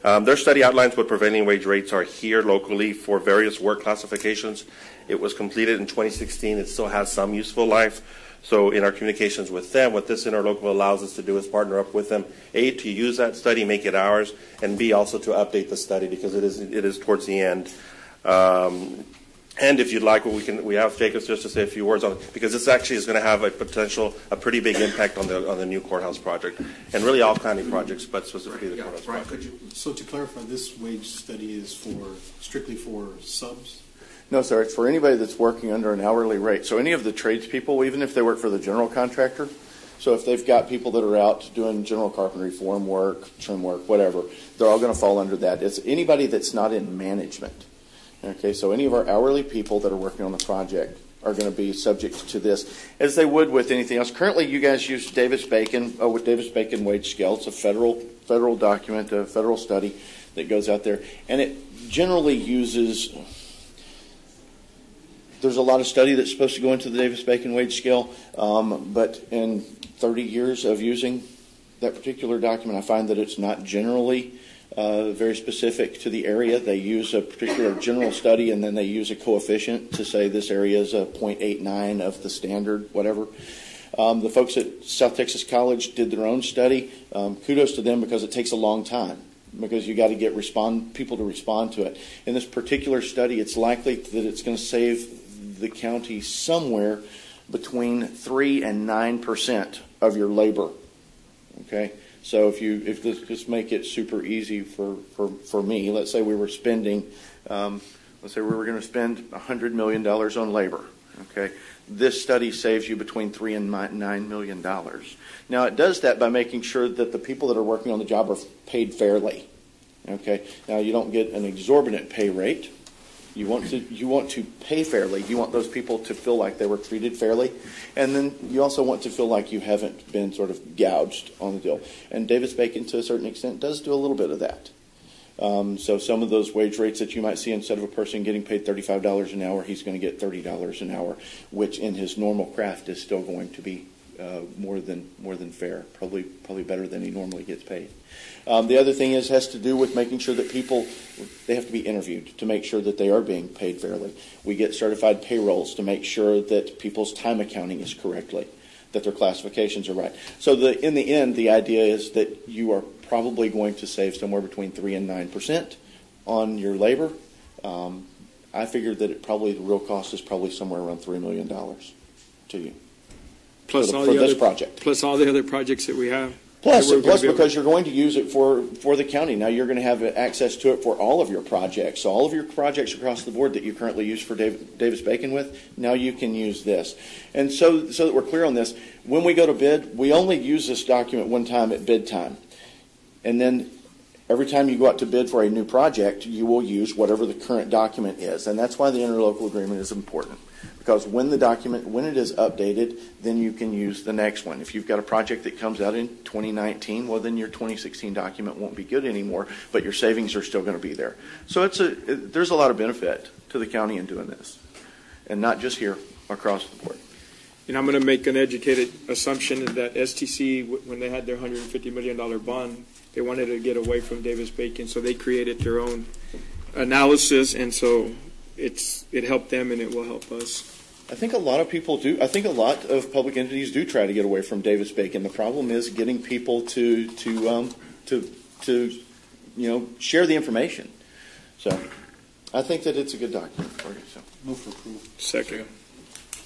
Their study outlines what prevailing wage rates are here locally for various work classifications. It was completed in 2016. It still has some useful life. So in our communications with them, what this interlocal allows us to do is partner up with them, A, to use that study, make it ours, and B, also to update the study because it is towards the end. And if you'd like, we have Jacobs just to say a few words on it, because this actually is going to have a pretty big impact on the new courthouse project, and really all county projects, but specifically the courthouse project. So to clarify, this wage study is strictly for subs? No, sir. It's for anybody that's working under an hourly rate. So any of the tradespeople, even if they work for the general contractor, so if they've got people that are out doing general carpentry, form work, trim work, whatever, they're all going to fall under that. It's anybody that's not in management. Okay, so any of our hourly people that are working on the project are going to be subject to this, as they would with anything else. Currently, you guys use Davis-Bacon, with Davis-Bacon wage scale. It's a federal document, a federal study that goes out there, and it generally uses. There's a lot of study that's supposed to go into the Davis-Bacon wage scale, but in 30 years of using that particular document, I find that it's not generally very specific to the area. They use a particular general study, and then they use a coefficient to say this area is a 0.89 of the standard, whatever. The folks at South Texas College did their own study. Kudos to them, because it takes a long time, because you got to get people to respond to it. In this particular study, it's likely that it's going to save the county somewhere between 3 and 9% of your labor. Okay, so if this just make it super easy for me, let's say we were spending, let's say we were going to spend $100 million on labor. Okay, this study saves you between $3 and $9 million. Now it does that by making sure that the people that are working on the job are paid fairly. Okay, now you don't get an exorbitant pay rate. You want to pay fairly. You want those people to feel like they were treated fairly, and then you also want to feel like you haven't been sort of gouged on the deal. And Davis-Bacon, to a certain extent, does do a little bit of that. So some of those wage rates that you might see, instead of a person getting paid $35 an hour, he's going to get $30 an hour, which in his normal craft is still going to be more than fair, probably better than he normally gets paid. The other thing has to do with making sure that people, they have to be interviewed to make sure that they are being paid fairly. We get certified payrolls to make sure that people's time accounting is correctly, that their classifications are right. So in the end, the idea is that you are probably going to save somewhere between 3 and 9% on your labor. I figured that the real cost is probably somewhere around $3 million to you. Plus for this project. Plus all the other projects that we have. Plus because you're going to use it for the county. Now you're going to have access to it for all of your projects. So all of your projects across the board that you currently use for Davis-Bacon with, now you can use this. And so that we're clear on this, when we go to bid, we only use this document one time at bid time. And then every time you go out to bid for a new project, you will use whatever the current document is. And that's why the interlocal agreement is important. Because when it is updated, then you can use the next one. If you've got a project that comes out in 2019, well, then your 2016 document won't be good anymore, but your savings are still going to be there. So there's a lot of benefit to the county in doing this, and not just here, across the board. And I'm going to make an educated assumption that STC, when they had their $150 million bond, they wanted to get away from Davis-Bacon, so they created their own analysis, and so it helped them and it will help us. I think a lot of people do. I think a lot of public entities do try to get away from Davis-Bacon. The problem is getting people to share the information. So I think that it's a good document for you. So move for approval. Second.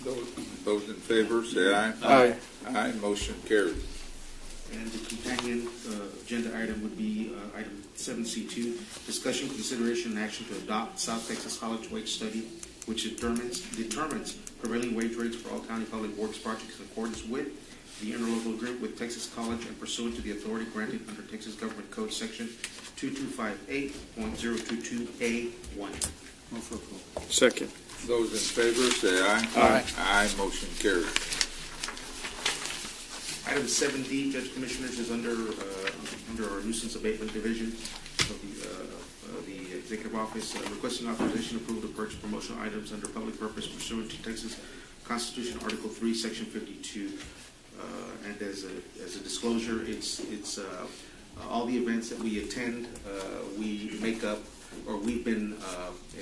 Those in favor say aye. Aye. Aye. Motion carries. And the companion agenda item would be item 7C2, discussion, consideration, and action to adopt South Texas College wage study, which determines prevailing wage rates for all county public works projects in accordance with the interlocal agreement with Texas College and pursuant to the authority granted under Texas Government Code Section 2258.022A1. Move for approval. Second. Those in favor say aye. Aye. Aye. Motion carries. Item 7D, Judge Commissioners, is under our nuisance abatement division of the Executive Office, requesting authorization approval to purchase promotional items under public purpose pursuant to Texas Constitution Article 3, Section 52. And as a disclosure, it's all the events that we attend, we make up, or we've been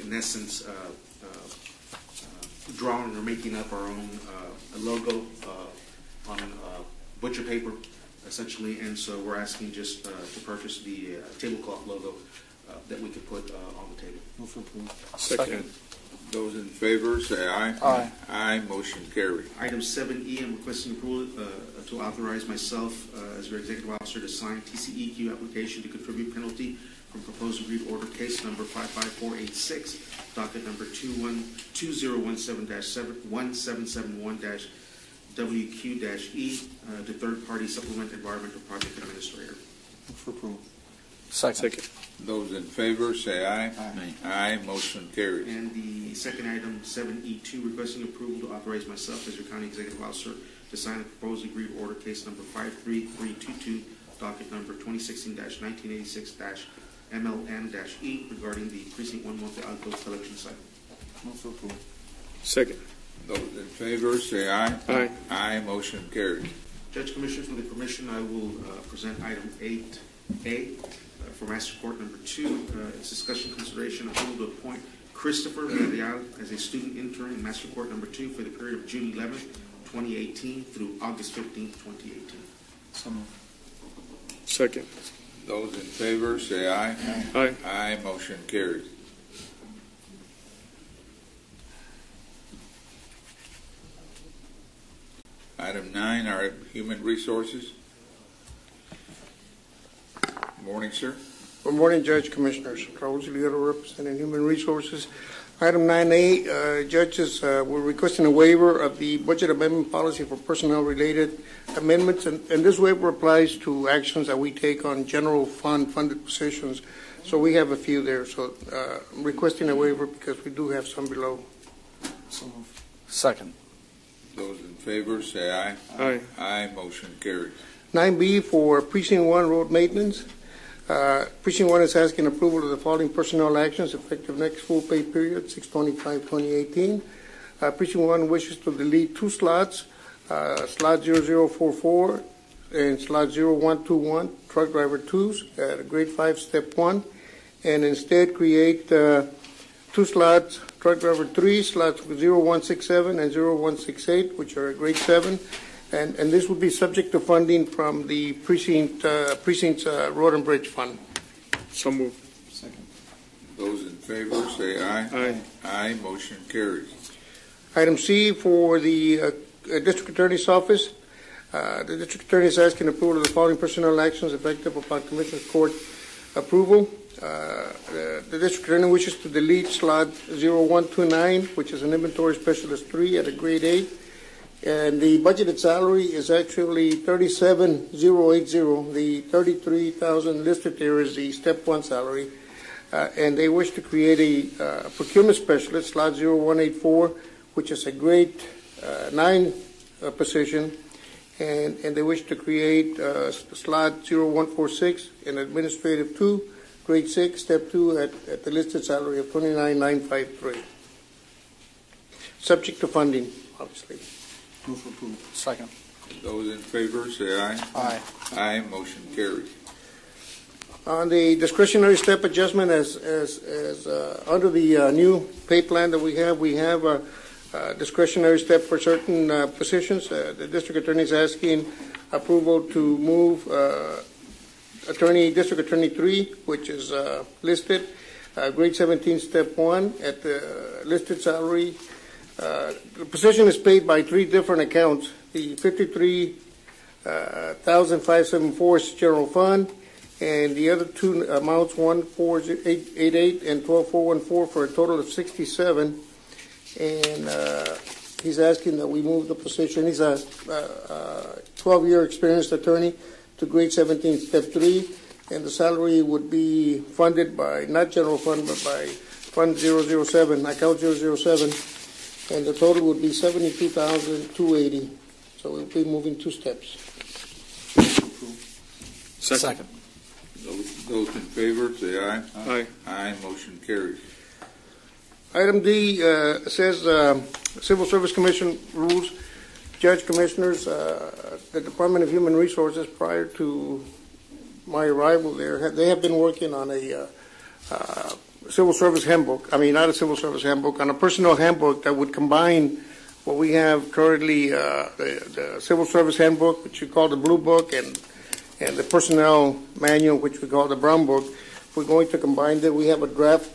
in essence drawing or making up our own logo on butcher paper, essentially, and so we're asking just to purchase the tablecloth logo that we could put on the table. Move for approval. Second. Those in favor say aye. Aye. Aye. Motion carries. Item 7E, I'm requesting approval to authorize myself as your executive officer to sign TCEQ application to contribute penalty from proposed agreed order case number 55486, docket number 2071-1771-WQ-E to third-party supplement environmental project administrator. Move for approval. Second. Those in favor say aye. Aye. Aye, motion carries. And the second item, 7E2, requesting approval to authorize myself as your county executive officer to sign a proposed agreed order case number 53322, docket number 2016-1986-MLN-E regarding the Precinct 1 Monte Alto collection site. Move for approval. Second. Those in favor say aye. Aye. Aye, motion carries. Judge Commissioners, with the permission, I will present item 8A for Master Court number 2. It's discussion, consideration, approval to appoint Christopher Villarreal as a student intern in Master Court number 2 for the period of June 11th, 2018 through August 15th, 2018. So moved. Second. Those in favor say aye. Aye. Aye, motion carries. Item 9, our human resources. Morning, sir. Good morning, Judge, Commissioners. Raul Ziliero, representing Human Resources. Item 9A, judges, we're requesting a waiver of the budget amendment policy for personnel-related amendments, and this waiver applies to actions that we take on general fund-funded positions. So we have a few there. So I'm requesting a waiver because we do have some below. So moved. Second. Those in favor say aye. Aye. Aye, motion carries. 9B for Precinct 1 road maintenance. Precinct 1 is asking approval of the following personnel actions effective next full pay period, 6/25/2018. Precinct 1 wishes to delete 2 slots, slot 0044 and slot 0121, truck driver 2s at grade 5, step 1, and instead create 2 slots, truck driver 3, slots 0167 and 0168, which are at grade 7. And this would be subject to funding from the precinct's road and bridge fund. So moved. Second. Those in favor say aye. Aye. Aye, motion carries. Item C for the District Attorney's Office. The District Attorney is asking approval of the following personnel actions effective upon Commissioner's Court approval. The District Attorney wishes to delete slot 0129, which is an inventory specialist 3 at a grade 8. And the budgeted salary is actually 37,080. The 33,000 listed there is the step 1 salary. And they wish to create a procurement specialist, slot 0184, which is a grade 9 position. And they wish to create slot 0146, an administrative 2, grade 6, step 2 at the listed salary of 29,953. Subject to funding, obviously. Move for approval. Second. Those in favor say aye. Aye. Aye, motion carries. On the discretionary step adjustment, as under the new pay plan that we have a discretionary step for certain positions. The District Attorney is asking approval to move District Attorney 3, which is listed, grade 17, step 1, at the listed salary. The position is paid by 3 different accounts. The 53,574 is general fund, and the other 2 amounts, 14888 and 12414, for a total of 67. And he's asking that we move the position. He's a 12-year experienced attorney to grade 17, step 3, and the salary would be funded by not general fund but by fund 007, account 007. And the total would be 72,280. So we'll be moving 2 steps. Second. Those in favor say aye. Aye. Aye, motion carries. Item D says Civil Service Commission rules. Judge, Commissioners, the Department of Human Resources, prior to my arrival there, they have been working on a civil service handbook. I mean, not a civil service handbook, on a personnel handbook that would combine what we have currently, the civil service handbook, which we call the blue book, and the personnel manual, which we call the brown book. We're going to combine it. We have a draft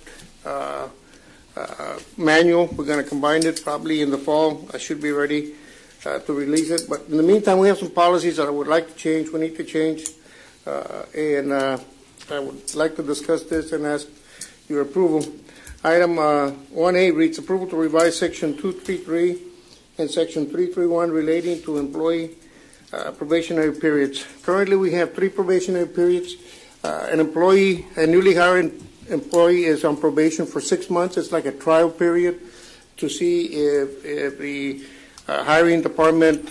manual. We're going to combine it probably in the fall. I should be ready to release it. But in the meantime, we have some policies that I would like to change. We need to change. And I would like to discuss this and ask your approval. Item 1A reads approval to revise Section 233 and Section 331 relating to employee probationary periods. Currently, we have 3 probationary periods. A newly hired employee is on probation for 6 months. It's like a trial period to see if the hiring department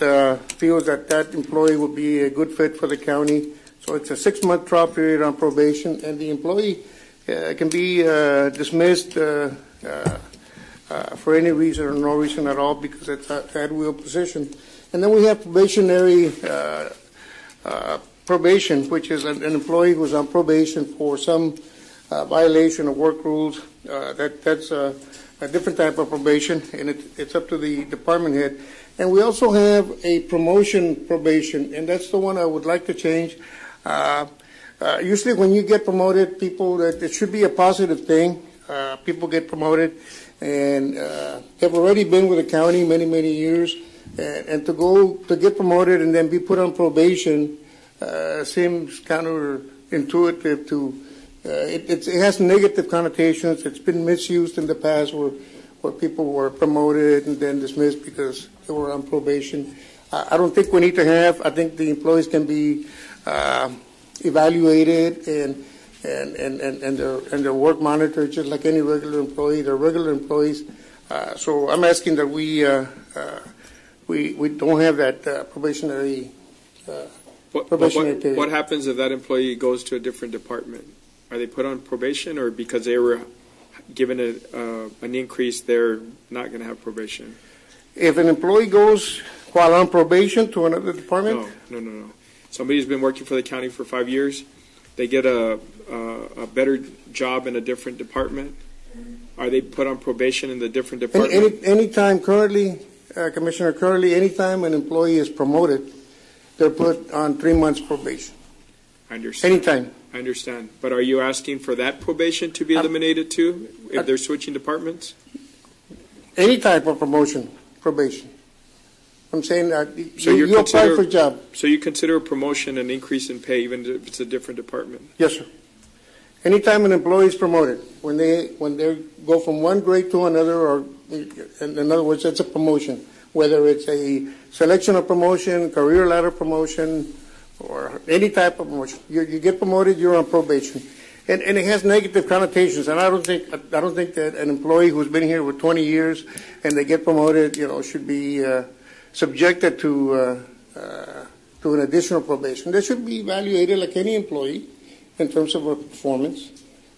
feels that that employee would be a good fit for the county. So it's a 6-month trial period on probation, and the employee can be dismissed for any reason or no reason at all because it's an at-will position. And then we have probationary probation, which is an employee who's on probation for some violation of work rules. That's a different type of probation, and it's up to the department head. And we also have a promotion probation, and that's the one I would like to change. Usually when you get promoted, it should be a positive thing. People get promoted and have already been with the county many, many years. And to get promoted and then be put on probation seems counterintuitive to, it has negative connotations. It's been misused in the past where people were promoted and then dismissed because they were on probation. I don't think we need to I think the employees can be evaluated and their work monitored just like any regular employee. They're regular employees. So I'm asking that we don't have that probationary period. What happens if that employee goes to a different department? Are they put on probation, or because they were given an increase, they're not going to have probation? If an employee goes while on probation to another department? No. Somebody's been working for the county for 5 years. They get a better job in a different department. Are they put on probation in the different department? Anytime currently, Commissioner, anytime an employee is promoted, they're put on 3 months probation. I understand. Anytime. I understand. But are you asking for that probation to be eliminated too, if they're switching departments? Any type of probation. I'm saying that you apply for a job. So you consider a promotion an increase in pay even if it's a different department? Yes, sir. Anytime an employee is promoted, when they go from one grade to another, or in other words, it's a promotion, whether it's a selection of promotion, career ladder promotion, or any type of promotion. You get promoted, you're on probation. And it has negative connotations, and I don't think that an employee who's been here for 20 years and they get promoted, should be subjected to an additional probation. They should be evaluated like any employee in terms of performance.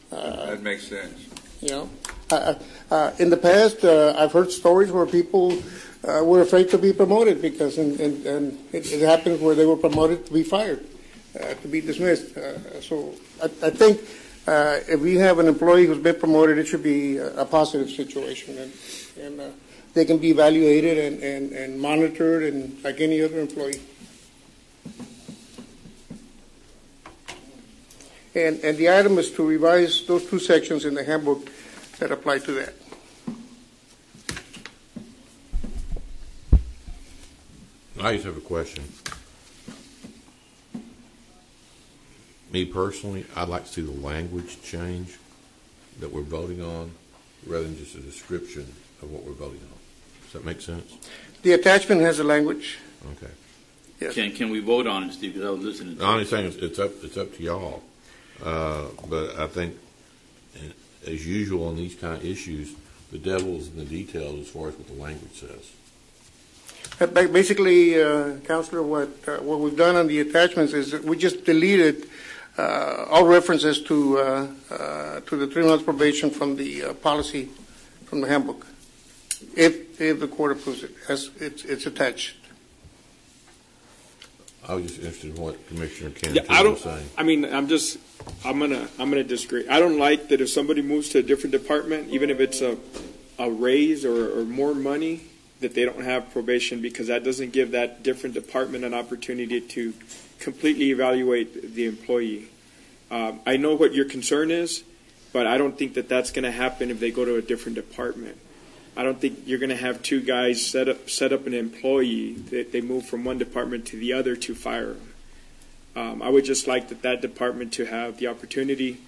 That makes sense. In the past, I've heard stories where people were afraid to be promoted because, and it happened where they were promoted to be fired, to be dismissed. So I think if we have an employee who's been promoted, it should be a positive situation, and they can be evaluated and monitored, and like any other employee. And the item is to revise those 2 sections in the handbook that apply to that. I just have a question. Me personally, I'd like to see the language change that we're voting on rather than just a description of what we're voting on. Does that make sense? The attachment has a language. Okay. Yes. Can we vote on it, Steve? Because I was listening to The only thing is it's up to y'all. But I think, as usual on these kind of issues, the devil's in the details as far as what the language says. Basically, Counselor, what we've done on the attachments is that we just deleted all references to the 3 months probation from the policy, from the handbook, if the court approves it, as it's attached. I was just interested in what Commissioner Cantu was saying. I mean, I'm gonna disagree. I don't like that if somebody moves to a different department, even if it's a raise or more money, that they don't have probation, because that doesn't give that different department an opportunity to completely evaluate the employee. I know what your concern is, but I don't think that that's going to happen if they go to a different department. I don't think you're going to have 2 guys set up an employee that they move from one department to the other to fire them. I would just like that department to have the opportunity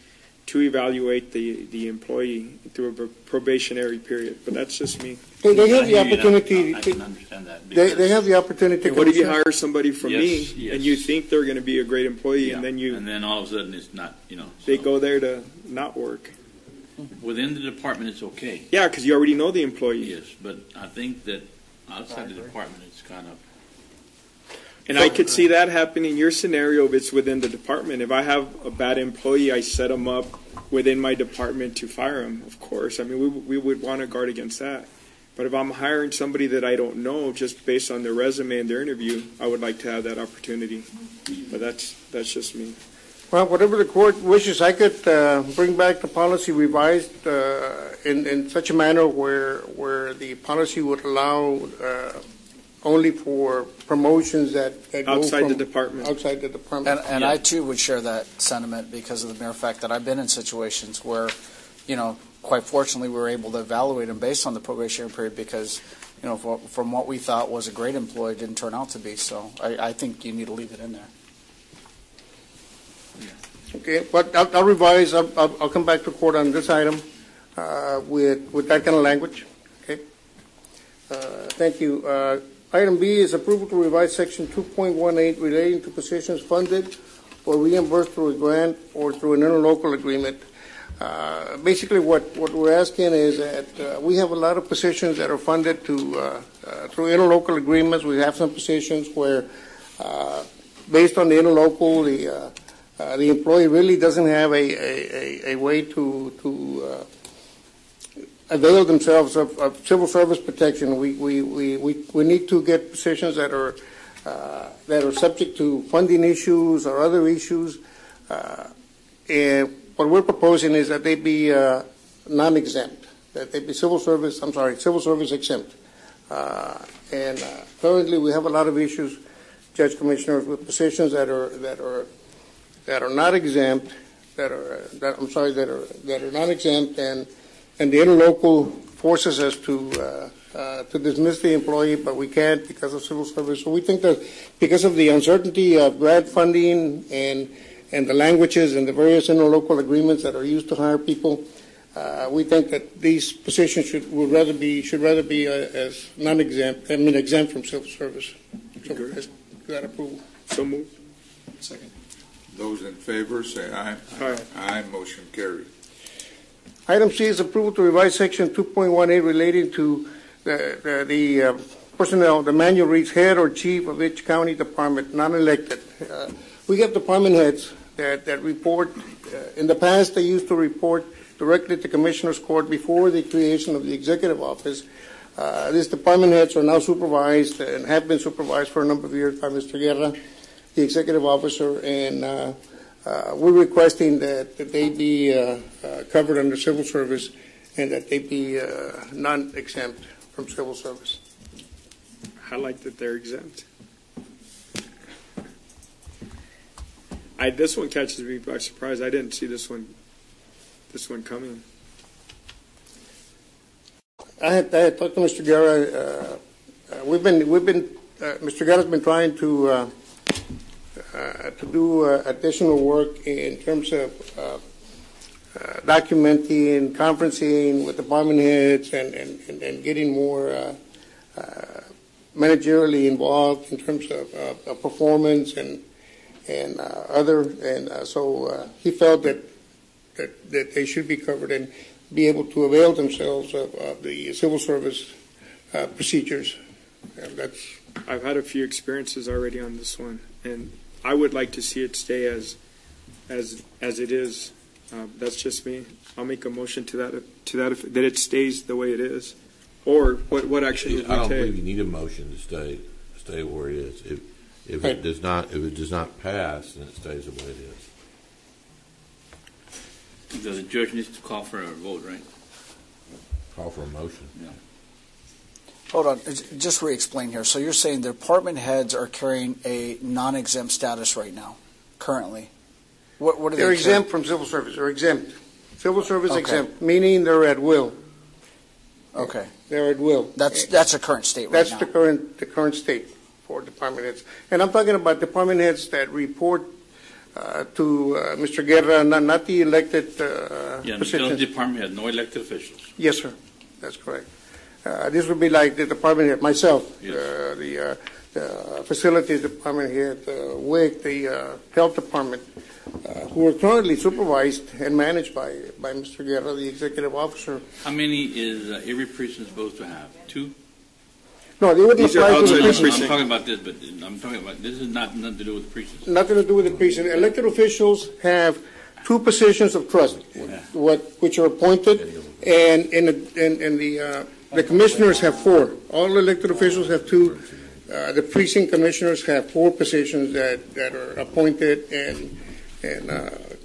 to evaluate the employee through a probationary period. But that's just me. They have the opportunity. I can understand that. They have the opportunity. What if you hire somebody from Yes, me yes. and you think they're going to be a great employee, Yeah. and then all of a sudden it's not, they go there to not work? within the department it's okay. Yeah, because you already know the employee. Yes, but I think that outside the department it's kind of. And I could see that happening in your scenario if it's within the department. If I have a bad employee, I set him up within my department to fire him, of course. I mean, we would want to guard against that. But if I'm hiring somebody that I don't know just based on their resume and their interview, I would like to have that opportunity. But that's just me. Well, whatever the court wishes, I could bring back the policy revised in such a manner where the policy would allow only for promotions that go Outside from the department. Outside the department. And I too would share that sentiment because of the mere fact that I've been in situations where, quite fortunately, we were able to evaluate them based on the probationary period because, from what we thought was a great employee, it didn't turn out to be. So I think you need to leave it in there. Okay, but I'll revise. I'll come back to court on this item with that kind of language. Okay. Thank you. Item B is approval to revise Section 2.18 relating to positions funded or reimbursed through a grant or through an interlocal agreement. Basically, what we're asking is that we have a lot of positions that are funded through interlocal agreements. We have some positions where, based on the interlocal, the employee really doesn't have a way to avail themselves of civil service protection. We need to get positions that are subject to funding issues or other issues. And what we're proposing is that they be non-exempt, that they be civil service exempt. And currently we have a lot of issues, Judge Commissioners, with positions that are not exempt, that are not exempt, and the interlocal forces us to dismiss the employee, but we can't because of civil service. So we think that because of the uncertainty of grant funding and the languages and the various interlocal agreements that are used to hire people, we think that these positions should rather be as non-exempt, exempt from civil service. So that approval. So moved. Second. Those in favor say aye. Aye. Aye. Motion carried. Item C is approval to revise Section 2.18 relating to the personnel. The manual reads head or chief of each county department, non-elected. We have department heads that report. In the past, they used to report directly to Commissioner's Court before the creation of the executive office. These department heads are now supervised and have been supervised for a number of years by Mr. Guerra, the executive officer, and we're requesting that they be covered under civil service and that they be non-exempt from civil service. I like that they're exempt. This one catches me by surprise. I didn't see this one coming. I had talked to Mr. Guerra. Mr. Guerra's been trying to do additional work in terms of documenting, conferencing with department heads, and getting more managerially involved in terms of performance and other. And so he felt that they should be covered and be able to avail themselves of the civil service procedures. And I've had a few experiences already on this one, and I would like to see it stay as it is. That's just me. I'll make a motion to that that it stays the way it is. Or what action would we take? I don't believe you need a motion to stay where it is. If it does not pass, then it stays the way it is. The judge needs to call for a vote, right? Call for a motion. Yeah. Hold on, just re-explain here. So you're saying the department heads are carrying a non-exempt status right now, currently? What are they? They're exempt from civil service. They're exempt. Civil service Okay. exempt, meaning they're at will. Okay. They're at will. That's a current state right now. That's the current state for department heads. And I'm talking about department heads that report Mr. Guerra, not the elected Yeah, the positions. health department has no elected officials. Yes, sir. That's correct. This would be like the department head, myself, Yes. the facilities department head, WIC, the health department, who are currently supervised and managed by Mr. Guerra, the executive officer. How many is every precinct supposed to have? 2? No, they wouldn't These are apply to the outside the precinct. I'm talking about this, but I'm talking about this is nothing to do with the precincts. Nothing to do with the precinct. Elected officials have 2 positions of trust, which are appointed, and the commissioners have 4. All elected officials have 2. The precinct commissioners have 4 positions that are appointed and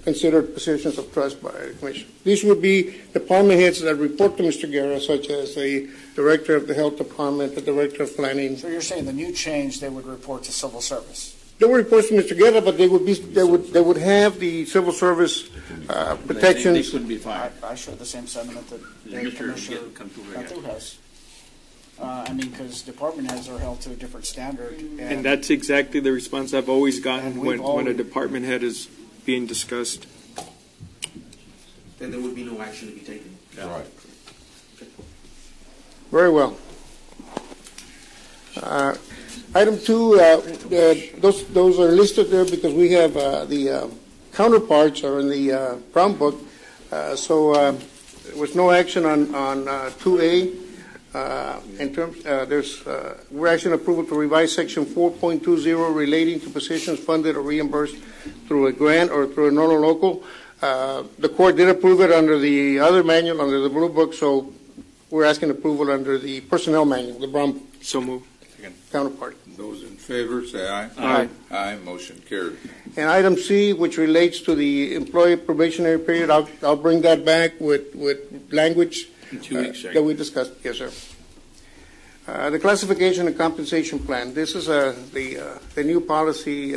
considered positions of trust by the commission. These would be department heads that report to Mr. Guerra, such as the director of the health department, the director of planning. So you're saying the new change, they would report to civil service? They would report to Mr. Guerra, but they would have the civil service protections. They couldn't be fired. I share the same sentiment that Mr. Commissioner Cantu has. I mean, because department heads are held to a different standard. And that's exactly the response I've always gotten And we've when a always- department head is being discussed. Then there would be no action to be taken. Right. Very well. Item 2, those are listed there because we have the counterparts are in the Brown Book. So there was no action on 2A. In terms, we're asking approval to revise section 4.20 relating to positions funded or reimbursed through a grant or through a non-local. The court did approve it under the other manual, under the Blue Book, so we're asking approval under the personnel manual, the Brown Book. So move. Counterpart. Those in favor, say aye. Aye. Aye, motion carried. And item C, which relates to the employee probationary period, I'll bring that back with language In 2 weeks, sir. that we discussed. Yes, sir. The classification and compensation plan. This is the new policy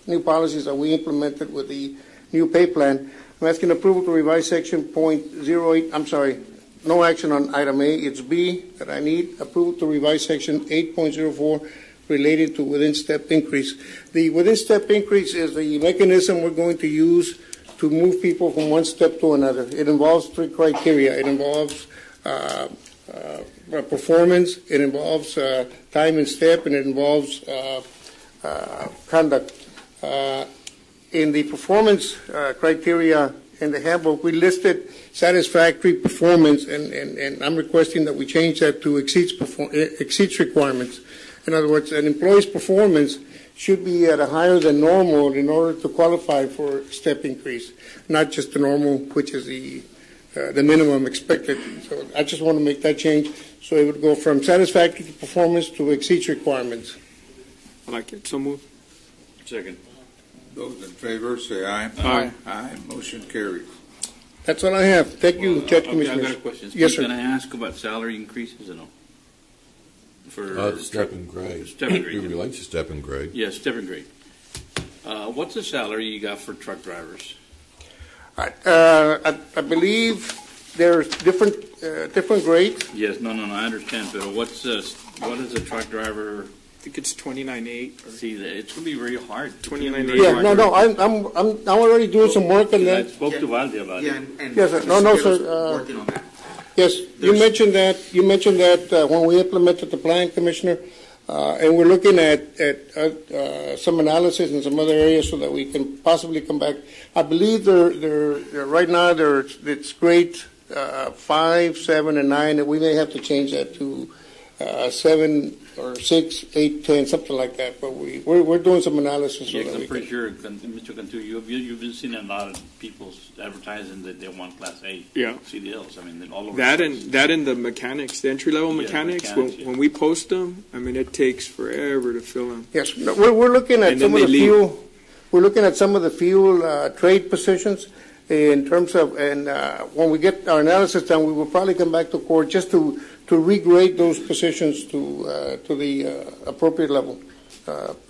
new policies that we implemented with the new pay plan. I'm asking approval to revise section .08. I'm sorry, no action on item A. It's B that I need approval to revise section 8.04 related to within-step increase. The within-step increase is the mechanism we're going to use to move people from one step to another. It involves 3 criteria. It involves performance, it involves time and step, and it involves conduct. In the performance criteria in the handbook, we listed satisfactory performance, and I'm requesting that we change that to exceeds requirements. In other words, an employee's performance should be at a higher than normal in order to qualify for step increase, not just the normal, which is the minimum expected. So I just want to make that change. So it would go from satisfactory performance to exceeds requirements. I like it. So move. Second. Those in favor, say aye. Aye. Aye, motion carries. That's all I have. Thank you, Judge Okay, Commissioners. I've got a question. Yes, sir. Can I ask about salary increases or no? For Step and grade. Step and grade. It relates to step and grade. Yes, step and grade. What's the salary you got for truck drivers? I believe there's different grades. Yes, no, I understand, but what is a truck driver? I think it's 29.8. See, it's going to be very hard. 29.8. Yeah, no, I'm already doing some work on I that. spoke to Valdi about it. Yes, sir. No, sir. Working on that. Yes, you mentioned that. You mentioned that when we implemented the plan, Commissioner, and we're looking at some analysis in some other areas so that we can possibly come back. I believe they're right now it's grade 5, 7, and 9, and we may have to change that to 7 or 6, 8, 10, something like that. But we're doing some analysis. Yeah, so that 'cause we I'm pretty can, sure, Mr. Cantu, you've been seeing a lot of people advertising that they want Class A CDLs. I mean, all over That and the mechanics, the entry-level Yeah, mechanics, mechanics, when we post them, I mean, it takes forever to fill them. Yes, no, we're looking at And some then of the they leave. fuel. We're looking at some of the fuel trade positions in terms of, and when we get our analysis done, we will probably come back to court just to regrade those positions to the appropriate level.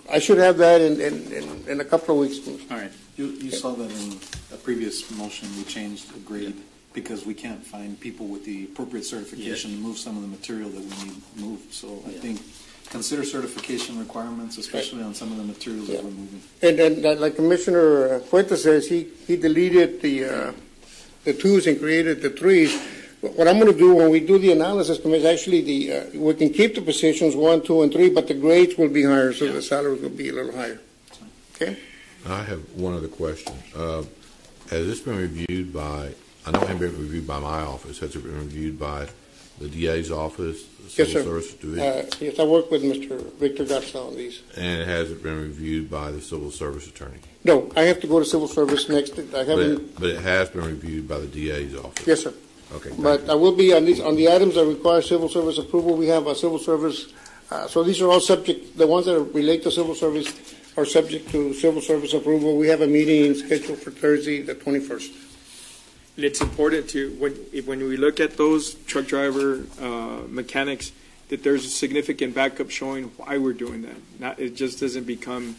I should have that in a couple of weeks. All right. You saw that in a previous motion, we changed the grade because we can't find people with the appropriate certification to move some of the material that we need moved. So I think consider certification requirements, especially on some of the materials that we're moving. And like Commissioner Fuentes says, he deleted the twos and created the threes. What I'm going to do when we do the analysis, Commissioner, actually we can keep the positions 1, 2, and 3, but the grades will be higher, so the salaries will be a little higher. Okay? I have one other question. Has this been reviewed by, I know it hasn't been reviewed by my office, has it been reviewed by the DA's office, the Civil Service Division? Yes, I work with Mr. Victor Garza on these. And has it been reviewed by the Civil Service Attorney? No, I have to go to Civil Service next. I haven't. But it has been reviewed by the DA's office? Yes, sir. Okay. But I will be on the items that require Civil Service approval. We have a Civil Service, so these are all subject, the ones that relate to Civil Service are subject to Civil Service approval. We have a meeting scheduled for Thursday, the 21st. It's important to, when we look at those truck driver mechanics, that there's a significant backup showing why we're doing that. It just doesn't become,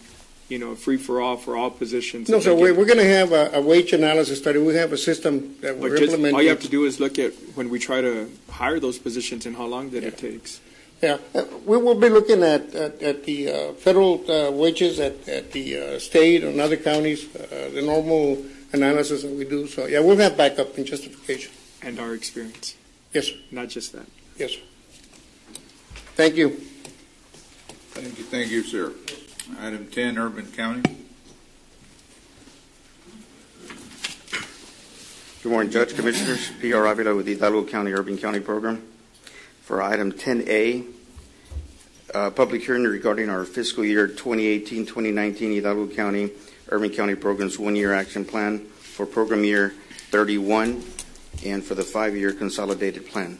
free for all positions. No, so we're going to have a wage analysis study. We have a system that we're implementing. All you have to do is look at when we try to hire those positions and how long that it takes. Yeah, we will be looking at the federal wages at the state and other counties, the normal analysis that we do. So, yeah, we'll have backup and justification. And our experience. Yes, sir. Not just that. Yes, sir. Thank you. Thank you, sir. Item 10, Urban County. Good morning, Judge, Commissioners. P.R. Avila with the Hidalgo County Urban County Program. For item 10A, public hearing regarding our fiscal year 2018-2019 Hidalgo County Urban County Program's one-year action plan for program year 31 and for the 5-year consolidated plan,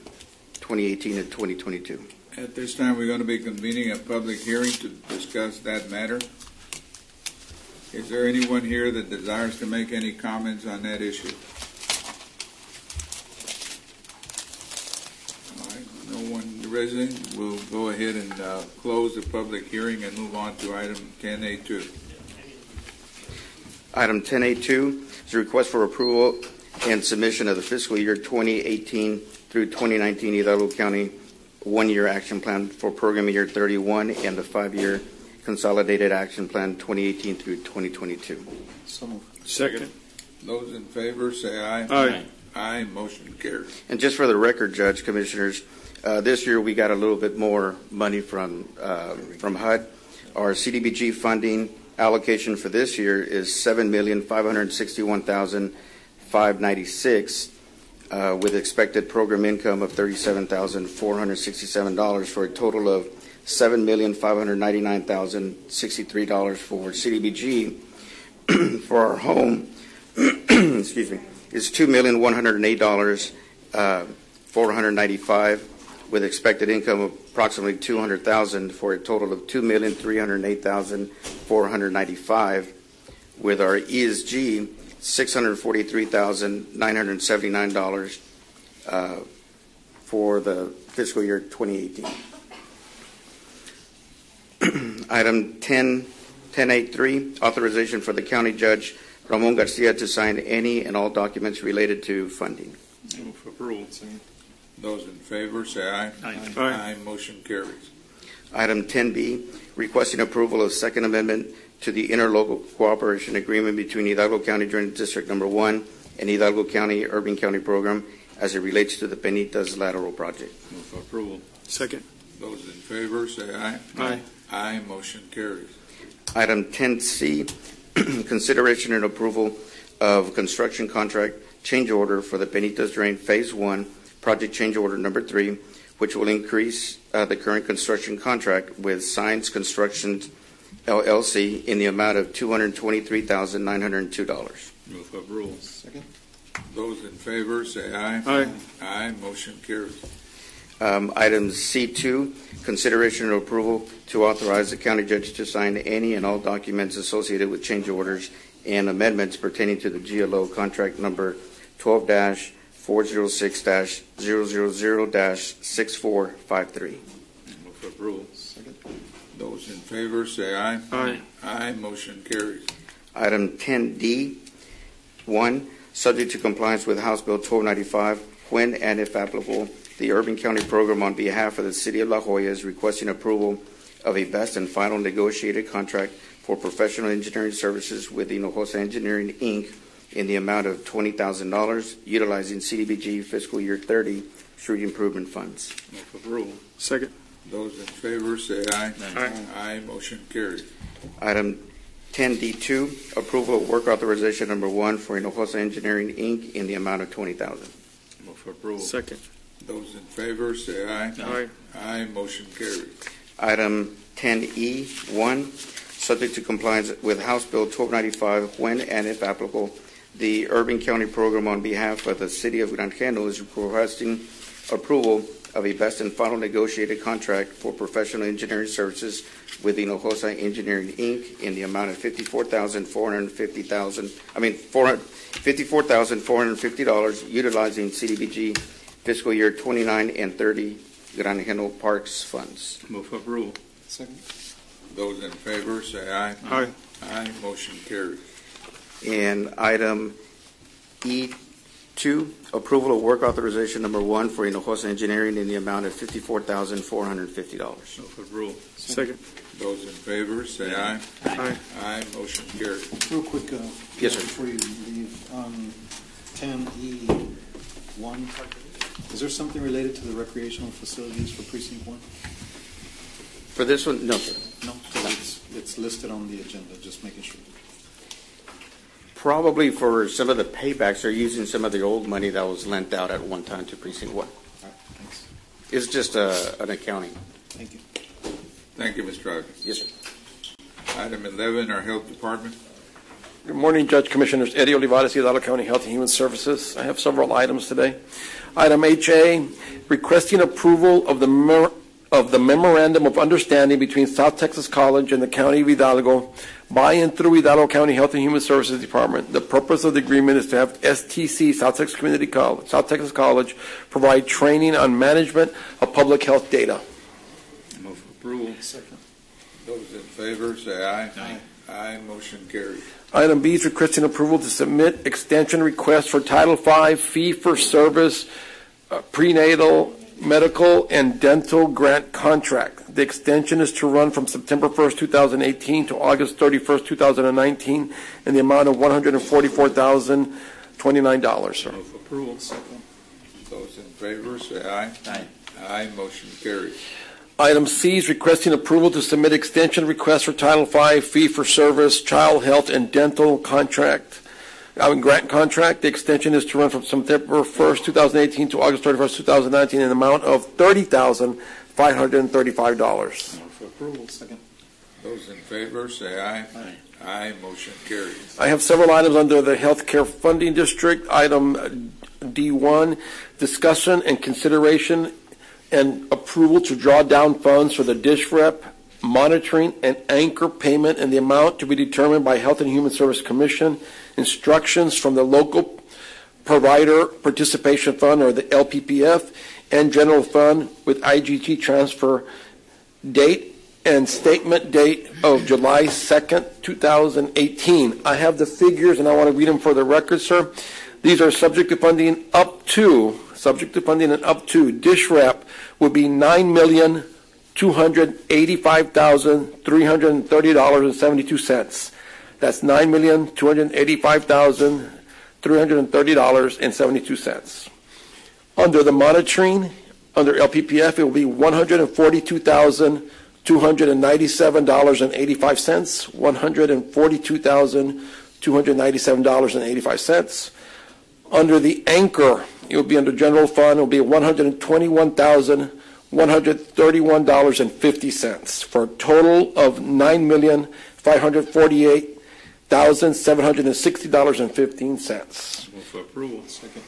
2018 and 2022. At this time, we're going to be convening a public hearing to discuss that matter. Is there anyone here that desires to make any comments on that issue? All right, no one resident. We'll go ahead and close the public hearing and move on to item 10A2. Item 10A2 is a request for approval and submission of the fiscal year 2018 through 2019 Hidalgo County one-year action plan for program year 31 and the 5-year consolidated action plan 2018 through 2022. So moved. Second. Those in favor say aye. Aye. Aye. Motion carries. And just for the record, Judge, Commissioners, this year we got a little bit more money from HUD. Our CDBG funding allocation for this year is $7,561,596, with expected program income of $37,467 for a total of $7,599,063 for CDBG. For our home, excuse me, is $2,108,495, with expected income of approximately $200,000 for a total of $2,308,495. With our ESG, $643,979 for the fiscal year 2018. Item 10.8.3, authorization for the county judge Ramon Garcia to sign any and all documents related to funding. Move for approval. Those in favor say aye. Aye. Aye. Motion carries. Item 10B, requesting approval of Second Amendment to the interlocal cooperation agreement between Hidalgo County Drainage District Number 1 and Hidalgo County Urban County Program as it relates to the Penitas lateral project. Move for approval. Second. Those in favor say aye. Aye. Aye. Motion carries. Item 10C, consideration and approval of construction contract change order for the Penitas Drain Phase 1 project change order number 3, which will increase the current construction contract with Science Construction LLC in the amount of $223,902. Move for approval. Second. Those in favor say aye. Aye. Aye. Motion carries. Item C2, consideration and approval to authorize the county judge to sign any and all documents associated with change orders and amendments pertaining to the GLO contract number 12-406-000-6453. Move for approval. Second. Those in favor say aye. Aye. Aye. Motion carries. Item 10D, 1, subject to compliance with House Bill 1295, when and if applicable. The Urban County Program, on behalf of the City of La Joya, is requesting approval of a best and final negotiated contract for professional engineering services with Hinojosa Engineering, Inc. in the amount of $20,000, utilizing CDBG fiscal year 30 street improvement funds. Move for approval. Second. Those in favor say aye. Aye. Aye. Motion carries. Item 10D2, approval of work authorization number 1 for Hinojosa Engineering, Inc. in the amount of $20,000. Move for approval. Second. Those in favor say aye. Aye. Aye. Motion carries. Item 10E1, subject to compliance with House Bill 1295, when and if applicable, the Urban County Program, on behalf of the City of Granjeno, is requesting approval of a best and final negotiated contract for professional engineering services with Hinojosa Engineering, Inc. in the amount of $54,450, utilizing CDBG fiscal year 29 and 30 Granjeno Parks funds. Move for approval. Second. Those in favor say aye. Aye. Aye. Motion carries. And item E2, approval of work authorization number 1 for Hinojosa Engineering in the amount of $54,450. Move for approval. Second. Those in favor say aye. Aye. Aye. Motion carries. Real quick, Yes, sir. before you leave, on 10E1, is there something related to the recreational facilities for Precinct 1? For this one, no, sir. No, because it's listed on the agenda, just making sure. Probably for some of the paybacks, they're using some of the old money that was lent out at one time to Precinct 1. All right, thanks. It's just an accounting. Thank you. Thank you, Mr. Rogers. Yes, sir. Item 11, our Health Department. Good morning, Judge Commissioners. Eddie Olivares, Hidalgo County Health and Human Services. I have several items today. Item HA, requesting approval of the Memorandum of Understanding between South Texas College and the County of Hidalgo by and through Hidalgo County Health and Human Services Department. The purpose of the agreement is to have STC, South Texas Community College, South Texas College, provide training on management of public health data. Move for approval. Second. Those in favor say aye. Aye. Aye. Motion carries. Item B is requesting approval to submit extension request for Title V fee-for-service prenatal, medical, and dental grant contract. The extension is to run from September 1st, 2018 to August 31st, 2019 in the amount of $144,029, sir. Move for approval. Second. Those in favor say aye. Aye. Aye. Motion carries. Item C is requesting approval to submit extension request for Title V fee-for-service child health and dental contract. Grant contract. The extension is to run from September 1st, 2018 to August 31st, 2019 in the amount of $30,535. For approval. Second. Those in favor say aye. Aye. Aye. Motion carries. I have several items under the Healthcare Funding District. Item D1, discussion and consideration and approval to draw down funds for the dish rep, monitoring, and anchor payment in the amount to be determined by Health and Human Service Commission. Instructions from the local provider participation fund, or the LPPF, and general fund with IGT transfer date and statement date of July 2nd, 2018. I have the figures and I want to read them for the record, sir. These are subject to funding up to, dish rep would be $9,285,330.72. That's $9,285,330.72. Under the monitoring, under LPPF, it will be $142,297.85. $142,297.85. Under the anchor, it will be under general fund. It will be $121,131.50 for a total of $9,548,760.15. Move for approval. Second.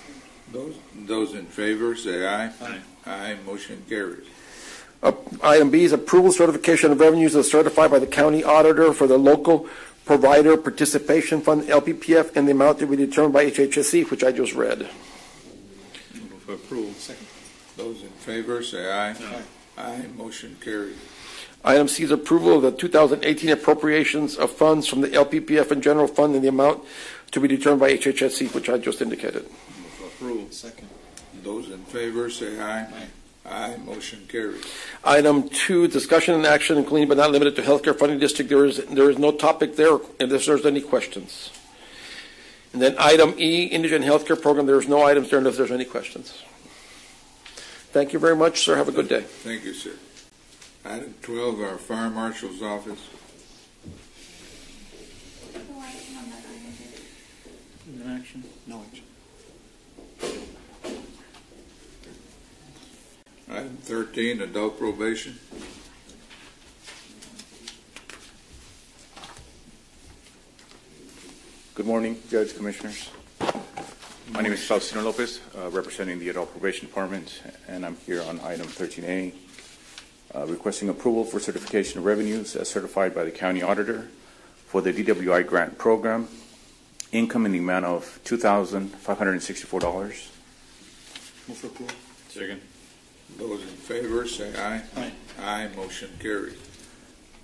Those in favor say aye. Aye. Aye. Motion carries. Item B is approval certification of revenues as certified by the county auditor for the local provider participation fund, LPPF, and the amount to be determined by HHSC, which I just read. Move for approval. Second. Those in favor say aye. Aye. Aye. Motion carries. Item C is approval of the 2018 appropriations of funds from the LPPF and general fund in the amount to be determined by HHSC, which I just indicated. Move for approval. Second. Those in favor say aye. Aye. Motion carries. Item 2, discussion and action, including but not limited to healthcare funding district. There is no topic there unless there's any questions. And then item E, indigent healthcare program. There is no items there unless there's any questions. Thank you very much, sir. Have a good day. Thank you, sir. Item 12, our fire marshal's office. No action. No action. Item 13, adult probation. Good morning, Judge, Commissioners. My name is Faustino Lopez, representing the Adult Probation Department, and I'm here on item 13A, requesting approval for certification of revenues as certified by the County Auditor for the DWI grant program, income in the amount of $2,564. Move for approval. Second. Those in favor say aye. Aye. Aye. Motion carries.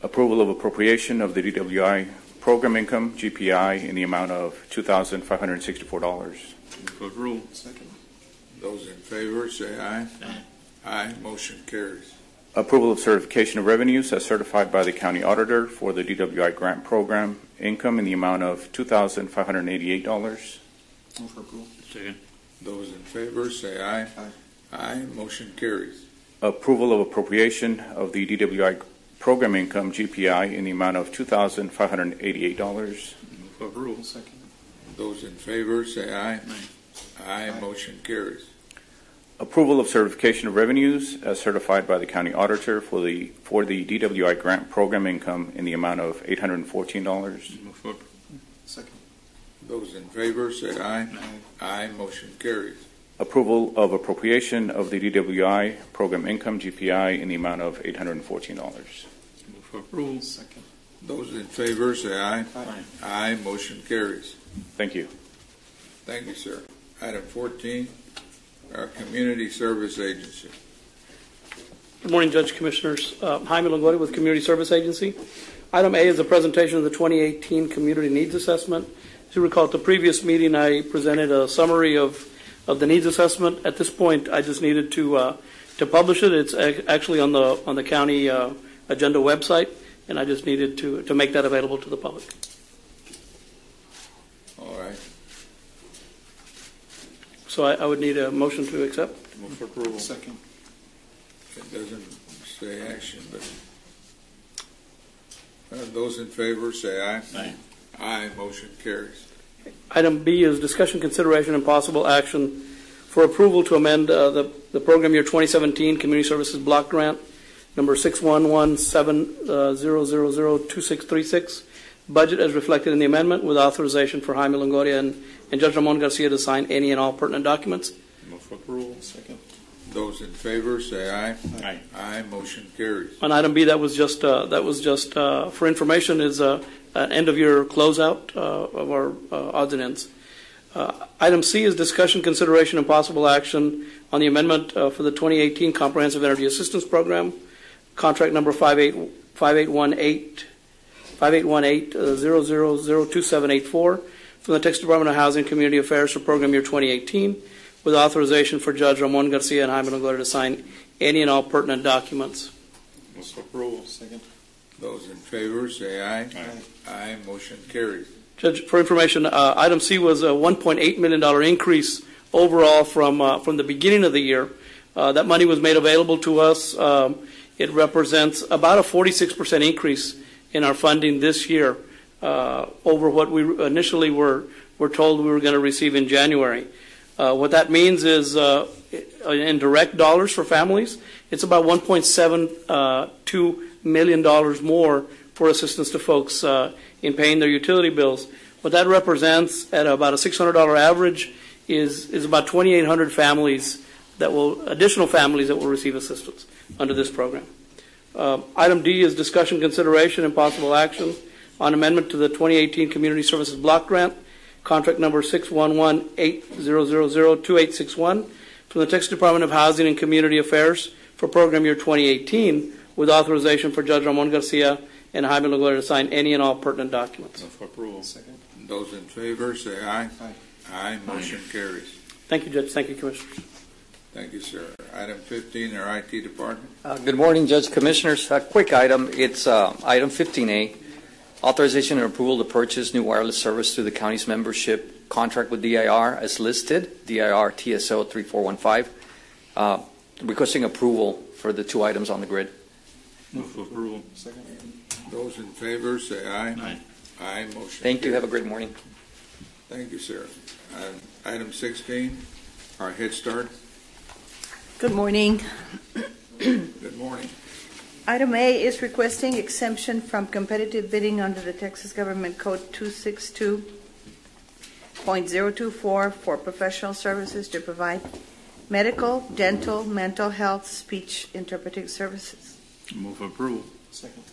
Approval of appropriation of the DWI program income, GPI, in the amount of $2,564. For rule. Second. Those in favor say aye. Aye. Aye. Motion carries. Approval of certification of revenues as certified by the County Auditor for the DWI grant program, income in the amount of $2,588. Move for approval. Second. Those in favor say aye. Aye. Aye. Motion carries. Approval of appropriation of the DWI program income, GPI, in the amount of $2,588. Move for rule. Second. Those in favor say aye. Aye. Aye. Motion carries. Approval of certification of revenues as certified by the County Auditor for the DWI grant program income in the amount of $814. Move for Second. Those in favor say aye. Aye. Aye. Motion carries. Approval of appropriation of the DWI program income, GPI, in the amount of $814. Move for rule. Second. Those in favor say aye. Aye. Aye. Motion carries. Thank you. Thank you, sir. Item 14, our Community Service Agency. Good morning, Judge, Commissioners. Jaime Longoria with Community Service Agency. Item A is a presentation of the 2018 Community Needs Assessment. As you recall, at the previous meeting, I presented a summary of the needs assessment. At this point, I just needed to publish it. It's actually on the county agenda website, and I just needed to make that available to the public. All right. So I would need a motion to accept. Move for approval. Second. It doesn't say action, but those in favor say aye. Aye. Aye. Motion carries. Item B is discussion, consideration, and possible action for approval to amend the program year 2017 Community Services Block Grant number 61170002636 budget as reflected in the amendment with authorization for Jaime Longoria and Judge Ramon Garcia to sign any and all pertinent documents. Move for approval. Second. Those in favor say aye. Aye. Aye. Motion carries. On item B, that was just for information, is an end-of-year closeout of our odds and ends. Item C is discussion, consideration, and possible action on the amendment for the 2018 Comprehensive Energy Assistance Program, contract number 5818-0002-784 from the Texas Department of Housing and Community Affairs for program year 2018, with authorization for Judge Ramon Garcia and Jaime Longoria to sign any and all pertinent documents. Move for approval. Second. Those in favor say aye. Aye. Aye. Motion carries. Judge, for information, item C was a $1.8 million increase overall from the beginning of the year. That money was made available to us. It represents about a 46% increase in our funding this year over what we initially were told we were going to receive in January. What that means is in direct dollars for families, it's about $1.72 million more for assistance to folks in paying their utility bills. What that represents at about a $600 average is about 2,800 families additional families that will receive assistance under this program. Item D is discussion, consideration, and possible action on amendment to the 2018 Community Services Block Grant, contract number 61180002861 from the Texas Department of Housing and Community Affairs for program year 2018, with authorization for Judge Ramon Garcia and Jaime Longoria to sign any and all pertinent documents. Move for approval. Second. Those in favor say aye. Aye. Aye. Motion carries. Thank you, Judge. Thank you, Commissioners. Thank you, sir. Item 15, our IT department. Good morning, Judge, Commissioners. A quick item. It's item 15A, authorization and approval to purchase new wireless service through the county's membership contract with DIR as listed, DIR TSO 3415, requesting approval for the two items on the grid. Move for approval. Second. Those in favor say aye. Aye. Aye. Motion Thank you. carries. Have a great morning. Thank you, sir. Item 16, our Head Start. Good morning. Good morning. Item A is requesting exemption from competitive bidding under the Texas Government Code 262.024 for professional services to provide medical, dental, mental health, speech interpreting services. Move for approval. Second.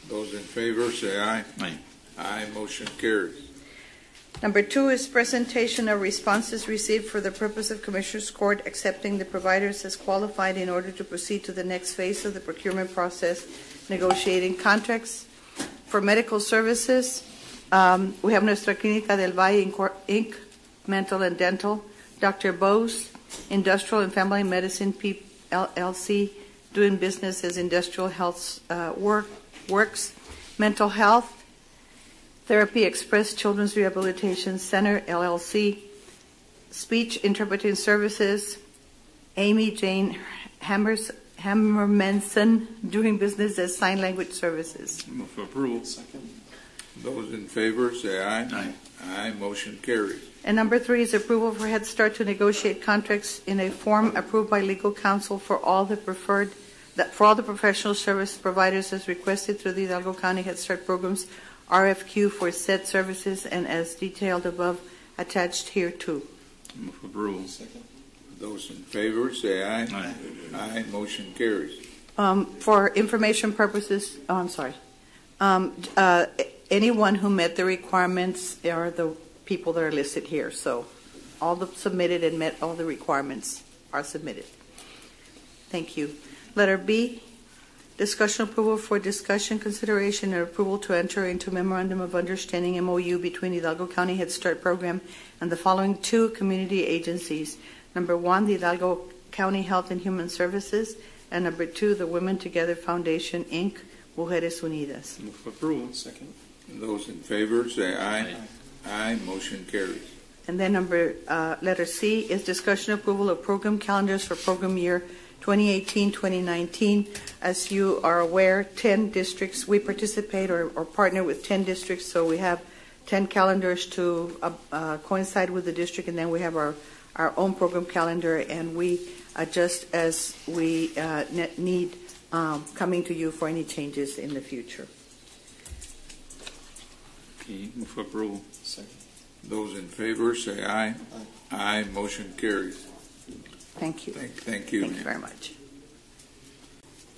Those in favor say aye. Aye. Aye. Motion carries. Number 2 is presentation of responses received for the purpose of Commissioners Court accepting the providers as qualified in order to proceed to the next phase of the procurement process, negotiating contracts for medical services. We have Nuestra Clínica del Valle Inc., Mental and Dental, Dr. Bose, Industrial and Family Medicine LLC, doing business as Industrial Health Works, Mental Health, Therapy Express Children's Rehabilitation Center, LLC, Speech Interpreting Services, Amy Jane Hammermanson, doing business as Sign Language Services. Move for approval. Second. Those in favor say aye. Aye. Aye. Motion carries. And number 3 is approval for Head Start to negotiate contracts in a form approved by legal counsel for all the professional service providers as requested through the Hidalgo County Head Start programs RFQ for said services and as detailed above, attached here too. Move for approval. Second. Those in favor say aye. Aye. Aye. Motion carries. For information purposes, anyone who met the requirements are the people that are listed here. So all the submitted and met all the requirements are submitted. Thank you. Letter B, discussion approval for discussion, consideration, and approval to enter into Memorandum of Understanding MOU between Hidalgo County Head Start Program and the following 2 community agencies. Number 1, the Hidalgo County Health and Human Services, and number 2, the Women Together Foundation, Inc., Mujeres Unidas. Move for approval. Second. Those in favor say aye. Aye. Motion carries. And then letter C is discussion approval of program calendars for program year 2018-2019. As you are aware, 10 districts, we participate or partner with 10 districts, so we have 10 calendars to coincide with the district, and then we have our own program calendar, and we adjust as we need, coming to you for any changes in the future. Okay. Move for approval. Second. Those in favor say aye. Aye. Motion carries. Thank you. Thank you. Thank you very much.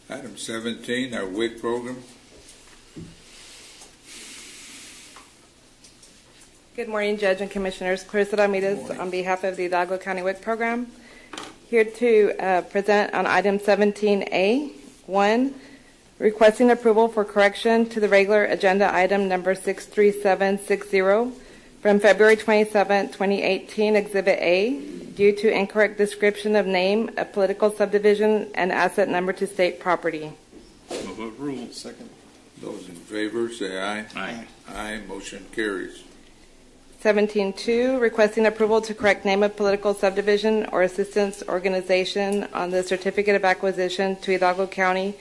Item 17, our WIC program. Good morning, Judge and Commissioners. Clarissa Ramirez on behalf of the Hidalgo County WIC program. Here to present on item 17A. 1, requesting approval for correction to the regular agenda item number 63760 from February 27, 2018, Exhibit A, due to incorrect description of name, a political subdivision, and asset number to state property. Move for approval. Second. Those in favor say aye. Aye. Aye. Motion carries. 17.2, requesting approval to correct name of political subdivision or assistance organization on the certificate of acquisition to Hidalgo County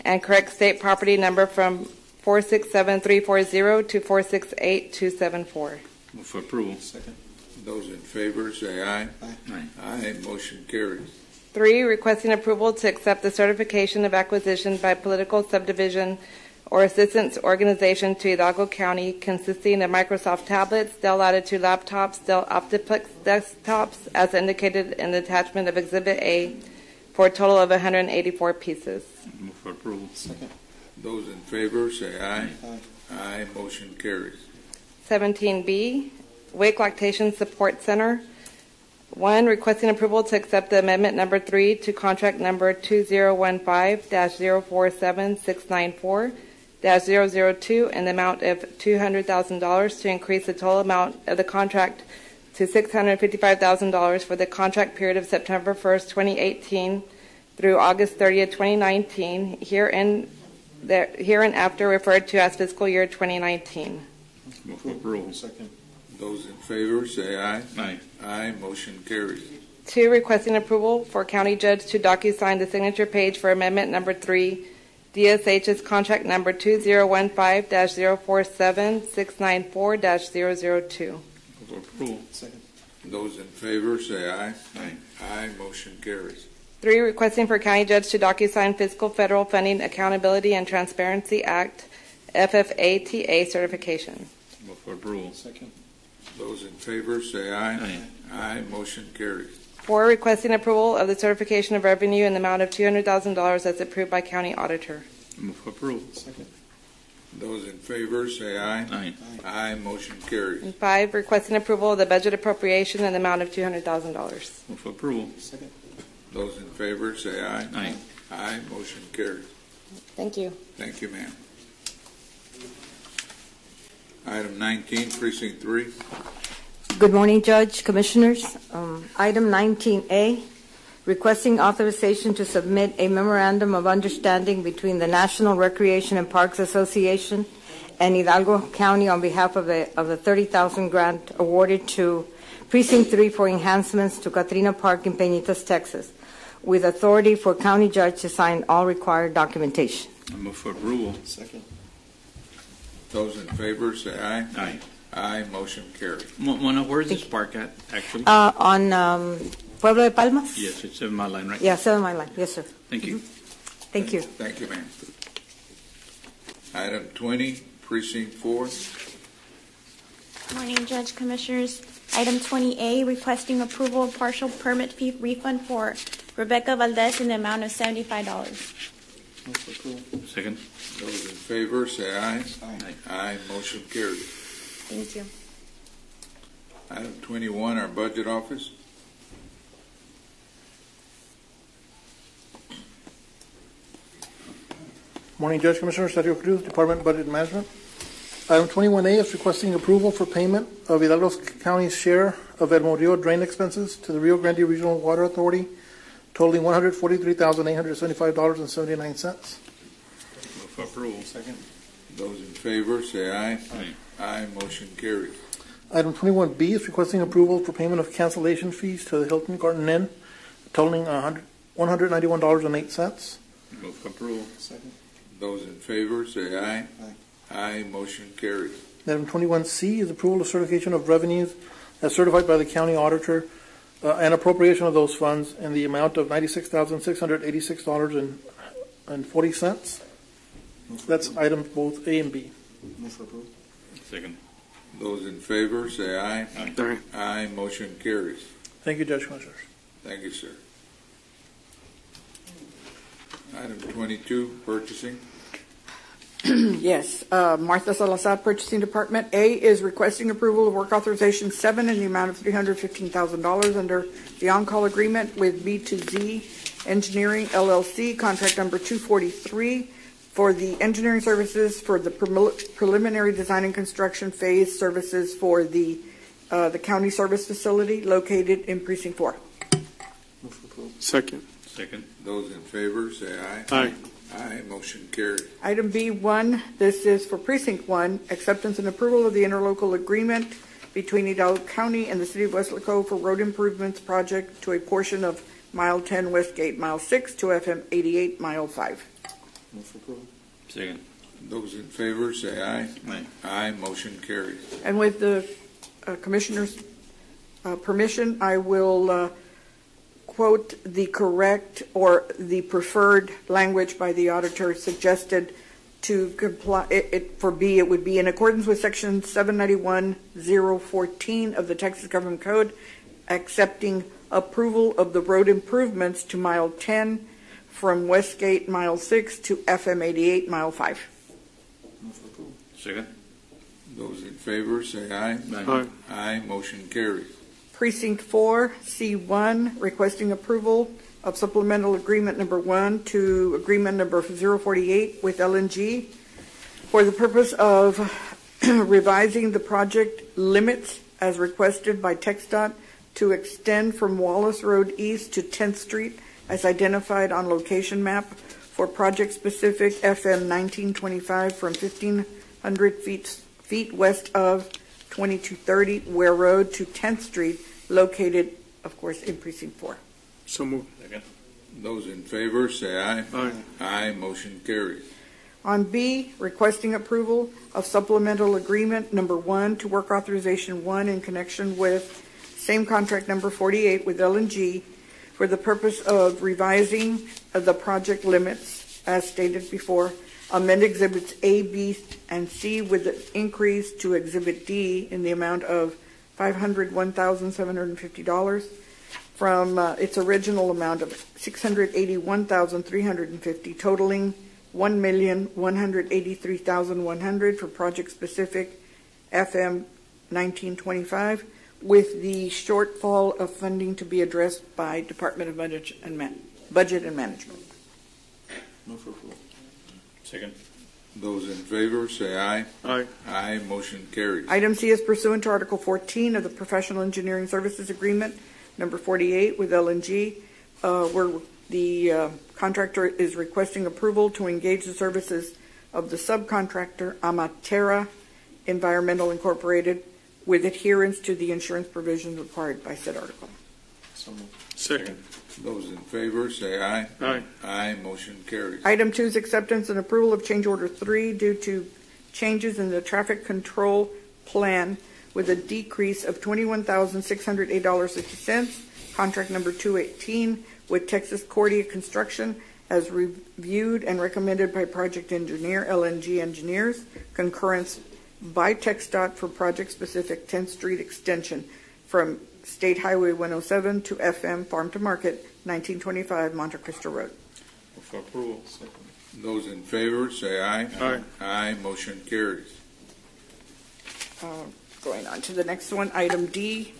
and correct state property number from 467340 to 468274. Move for approval. Second. Those in favor say aye. Aye. Aye. Motion carries. 3, requesting approval to accept the certification of acquisition by political subdivision or assistance organization to Hidalgo County consisting of Microsoft tablets, Dell Latitude laptops, Dell Optiplex desktops, as indicated in the attachment of Exhibit A, for a total of 184 pieces. Move for approval. Second. Those in favor say aye. Aye. Aye. Motion carries. 17B, WIC Lactation Support Center. 1, requesting approval to accept the amendment number 3 to contract number 2015-047694-002 in the amount of $200,000 to increase the total amount of the contract to $655,000 for the contract period of September 1st, 2018 through August 30th, 2019, hereinafter referred to as fiscal year 2019. Move for approval. Second. Those in favor say aye. Aye. Aye. Motion carries. 2, requesting approval for county judge to docu-sign the signature page for amendment number 3, DSH's contract number 2015-047694-002. Move for approval. Second. Those in favor say aye. Aye. Aye. Motion carries. 3, requesting for county judge to docu-sign Fiscal Federal Funding Accountability and Transparency Act, FFATA certification. Move for approval. Second. Those in favor say aye. Aye. Aye. Motion carries. 4, requesting approval of the certification of revenue in the amount of $200,000 as approved by county auditor. Move for approval. Second. Those in favor say aye. Aye. Aye. Motion carries. And 5, requesting approval of the budget appropriation in the amount of $200,000. Move for approval. Second. Those in favor say aye. Aye. Aye. Motion carries. Thank you. Thank you, ma'am. Item 19, Precinct 3. Good morning, Judge, Commissioners. Item 19A, requesting authorization to submit a memorandum of understanding between the National Recreation and Parks Association and Hidalgo County on behalf of the $30,000 grant awarded to Precinct 3 for enhancements to Katrina Park in Peñitas, Texas, with authority for county judge to sign all required documentation. I move for approval. Second. Those in favor say aye. Aye. Aye. Motion carries. Mona, where's this park at, actually? On Pueblo de Palmas? Yes, it's 7 Mile Line, right? Yeah, 7 Mile Line. Yes, sir. Thank you. Thank you. Thank you, ma'am. Item 20, Precinct 4. Morning, Judge, Commissioners. Item 20A, requesting approval of partial permit fee refund for Rebecca Valdez in the amount of $75. Move for approval. Second. Those in favor say aye. Aye. Aye. Motion carries. Thank you. Item 21, our Budget Office. Morning, Judge, Commissioner Sergio Cruz, Department of Budget Management. Item 21A is requesting approval for payment of Hidalgo County's share of El Morillo drain expenses to the Rio Grande Regional Water Authority, totaling $143,875.79. Move for approval. Second. Those in favor say aye. Aye. Aye. Motion carries. Item 21B is requesting approval for payment of cancellation fees to the Hilton Garden Inn, totaling $191.08. Move for approval. Second. Those in favor say aye. Aye. Aye. Motion carries. Item 21C is approval of certification of revenues as certified by the county auditor and appropriation of those funds in the amount of $96,686.40. That's items both A and B. Move for approval. Second. Those in favor say aye. Aye. Aye. Motion carries. Thank you, Judge, Commissioners. Thank you, sir. Item 22, Purchasing. Yes, Martha Salazar, Purchasing Department. A is requesting approval of work authorization 7 in the amount of $315,000 under the on-call agreement with B2Z Engineering LLC, contract number 243, for the engineering services for the preliminary design and construction phase services for the county service facility located in Precinct 4. Move for approval. Second. Second. Those in favor say aye. Aye. Aye. Motion carries. Item B1, this is for Precinct 1, acceptance and approval of the interlocal agreement between Hidalgo County and the City of Weslaco for road improvements project to a portion of Mile 10 Westgate, Mile 6 to FM 88, Mile 5. Move for approval. Second. Those in favor say aye. Aye. Aye. Motion carries. And with the Commissioner's permission, I will quote the correct or the preferred language by the auditor suggested to comply. For B, it would be in accordance with Section 791.014 of the Texas Government Code, accepting approval of the road improvements to Mile 10 from Westgate, Mile 6 to FM 88, Mile 5. Move for approval. Second. Those in favor say aye. Aye. Aye. Motion carries. Precinct 4, C1, requesting approval of supplemental agreement number 1 to agreement number 048 with LNG for the purpose of revising the project limits as requested by TxDOT to extend from Wallace Road East to 10th Street as identified on location map for project-specific FM 1925 from 1,500 feet west of 2230 Ware Road to 10th Street, located, of course, in Precinct 4. So moved. Those in favor say aye. Aye. Aye. Motion carries. On B, requesting approval of supplemental agreement number 1 to work authorization 1 in connection with same contract number 48 with LNG for the purpose of revising the project limits as stated before, amend exhibits A, B, and C with the increase to exhibit D in the amount of $501,750 from its original amount of $681,350, totaling $1,183,100 for project-specific FM 1925, with the shortfall of funding to be addressed by Department of Budget and Management. Move for approval. Second. Those in favor say aye. Aye. Aye. Motion carries. Item C is pursuant to Article 14 of the Professional Engineering Services Agreement, number 48 with LNG, where the contractor is requesting approval to engage the services of the subcontractor Amatera Environmental Incorporated with adherence to the insurance provisions required by said article. So moved. Second. Those in favor say aye. Aye. Aye. Motion carries. Item 2 is acceptance and approval of change order 3 due to changes in the traffic control plan with a decrease of $21,608.50. Contract number 218 with Texas Cordia Construction as reviewed and recommended by project engineer LNG Engineers. Concurrence by TxDOT for project-specific 10th Street extension from State Highway 107 to FM Farm to Market 1925 Monte Cristo Road. Move for approval. Second. Those in favor say aye. Aye. Aye. Motion carries. Going on to the next one, item D.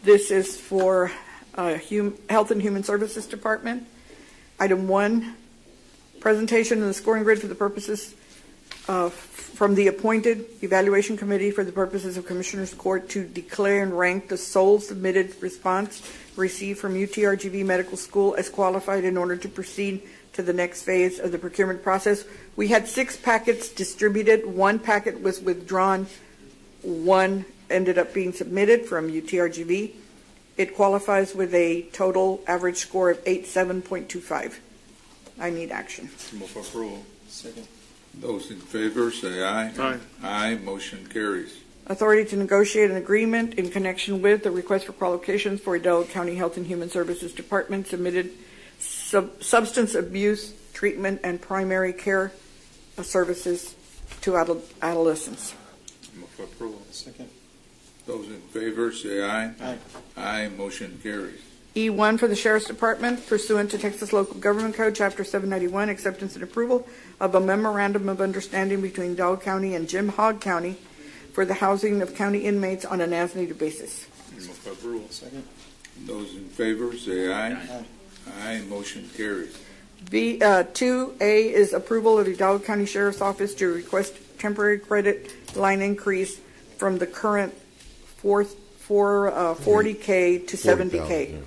This is for Health and Human Services Department. Item 1, presentation of the scoring grid for the purposes from the appointed evaluation committee for the purposes of Commissioners Court to declare and rank the sole submitted response received from UTRGV Medical School as qualified in order to proceed to the next phase of the procurement process. We had 6 packets distributed. 1 packet was withdrawn. 1 ended up being submitted from UTRGV. It qualifies with a total average score of 87.25. I need action. Move for approval. Second. Those in favor say aye. Aye. Aye. Motion carries. Authority to negotiate an agreement in connection with the request for qualifications for Hidalgo County Health and Human Services Department submitted substance abuse treatment and primary care services to adolescents. Move for approval. Second. Those in favor say aye. Aye. Aye. Motion carries. E1 for the Sheriff's Department pursuant to Texas Local Government Code Chapter 791, acceptance and approval of a memorandum of understanding between Hidalgo County and Jim Hogg County for the housing of county inmates on an as-needed basis. Move for approval. Second. Those in favor say aye. Aye. Aye. Motion carries. 2A is approval of the Hidalgo County Sheriff's Office to request temporary credit line increase from the current 40K to 70K.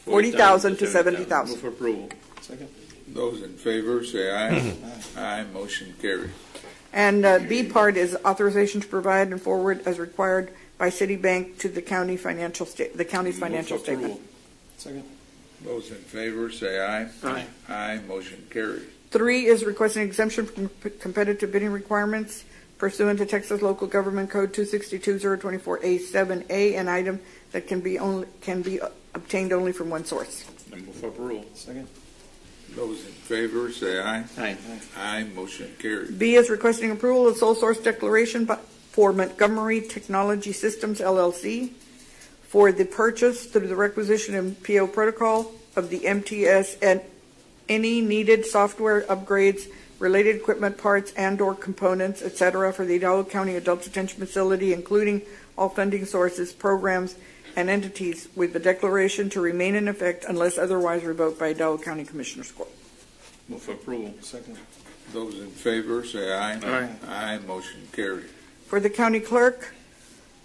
40,000 to 70,000. Move for approval. Second. Those in favor say aye. Aye. Motion carries. And B part is authorization to provide and forward as required by Citibank to the county the county's financial statement. Second. Those in favor say aye. Aye. Aye. Motion carries. 3 is requesting exemption from competitive bidding requirements pursuant to Texas Local Government Code 262-024A7A, an item that can be obtained only from one source. Move for approval. Second. Those in favor say aye. Aye. Aye. Motion carries. B is requesting approval of sole source declaration for Montgomery Technology Systems, LLC, for the purchase through the requisition and PO protocol of the MTS and any needed software upgrades related equipment, parts, and/or components, etc., for the Hidalgo County Adult Detention Facility, including all funding sources, programs, and entities, with the declaration to remain in effect unless otherwise revoked by Hidalgo County Commissioners Court. Move for approval. Second. Those in favor say aye. Aye. Aye, motion carried. For the county clerk,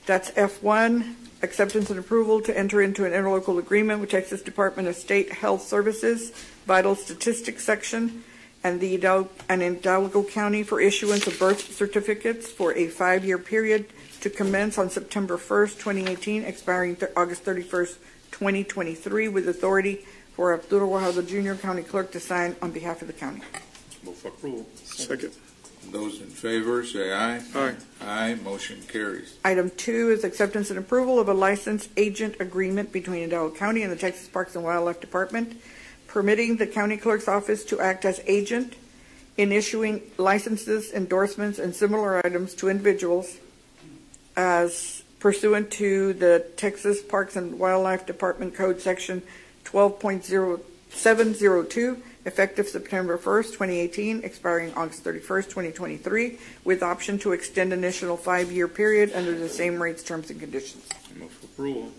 that's F1, acceptance and approval to enter into an interlocal agreement with Texas Department of State Health Services, Vital Statistics Section, and Hidalgo County for issuance of birth certificates for a 5-year period to commence on September 1st, 2018, expiring August 31st, 2023, with authority for Arturo Guajardo Jr., County Clerk, to sign on behalf of the county. Move for approval. Second. Those in favor say aye. Aye. Aye, motion carries. Item 2 is acceptance and approval of a licensed agent agreement between Hidalgo County and the Texas Parks and Wildlife Department, permitting the county clerk's office to act as agent in issuing licenses, endorsements, and similar items to individuals as pursuant to the Texas Parks and Wildlife Department Code Section 12.0702, effective September 1st, 2018, expiring August 31st, 2023, with option to extend initial 5-year period under the same rates, terms, and conditions. Move for approval.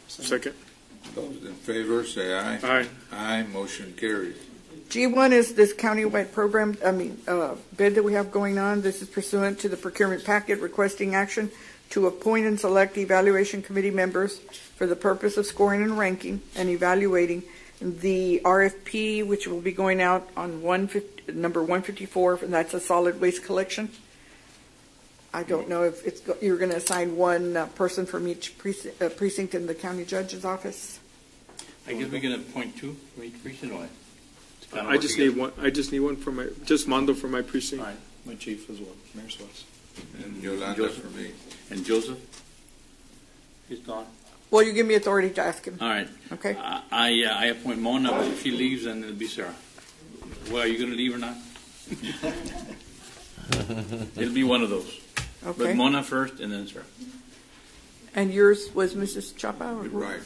Second. Those in favor say aye. Aye. Aye, motion carries. G1 is this countywide program, bid that we have going on. This is pursuant to the procurement packet requesting action to appoint and select evaluation committee members for the purpose of scoring and ranking and evaluating the RFP, which will be going out on number 154, and that's a solid waste collection. I don't know if you're going to assign one person from each precinct in the county judge's office. I guess we're going to appoint 2 from each precinct, or what? I just need one. I just need one for my, just Mondo for my precinct. All right. My chief as well, Mayor Suarez. And Yolanda for me. And Joseph? He's gone. Well, you give me authority to ask him. All right. Okay. I appoint Mona, but if she leaves, then it'll be Sarah. Well, are you going to leave or not? It'll be one of those. Okay. But Mona first, and then Sarah. And yours was Mrs. Chapa? Or Right.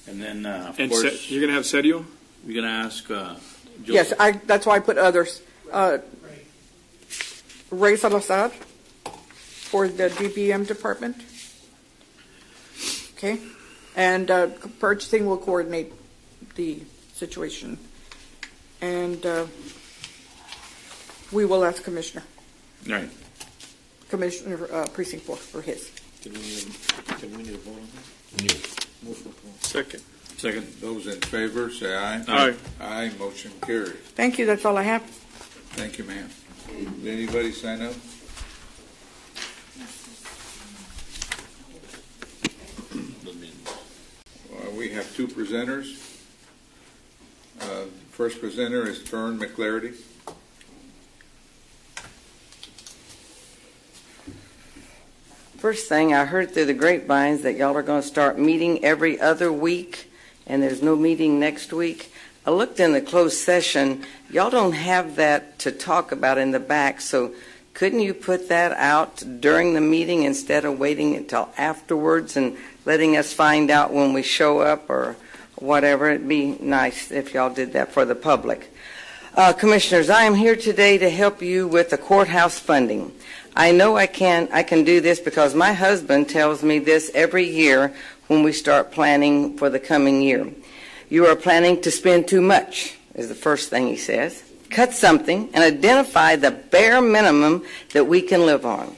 And then, of And course, you're going to have Sergio? we're going to ask Joseph. Yes, that's why I put others. Ray Salazar for the DPM department. Okay. And purchasing will coordinate the situation. And we will ask Commissioner. All right. Commissioner Precinct 4 for his. Do we need a vote on that? Yes. Move for approval. Second. Second. Those in favor say aye. Aye. Aye, motion carries. Thank you. That's all I have. Thank you, ma'am. Did anybody sign up? We have 2 presenters. First presenter is Fern McClarty. First thing, I heard through the grapevines that y'all are going to start meeting every other week, and there's no meeting next week. I looked in the closed session. Y'all don't have that to talk about in the back, so couldn't you put that out during the meeting instead of waiting until afterwards and letting us find out when we show up or whatever? It'd be nice if y'all did that for the public. Commissioners, I am here today to help you with the courthouse funding. I know I can do this because my husband tells me this every year when we start planning for the coming year. You are planning to spend too much, is the first thing he says. Cut something and identify the bare minimum that we can live on.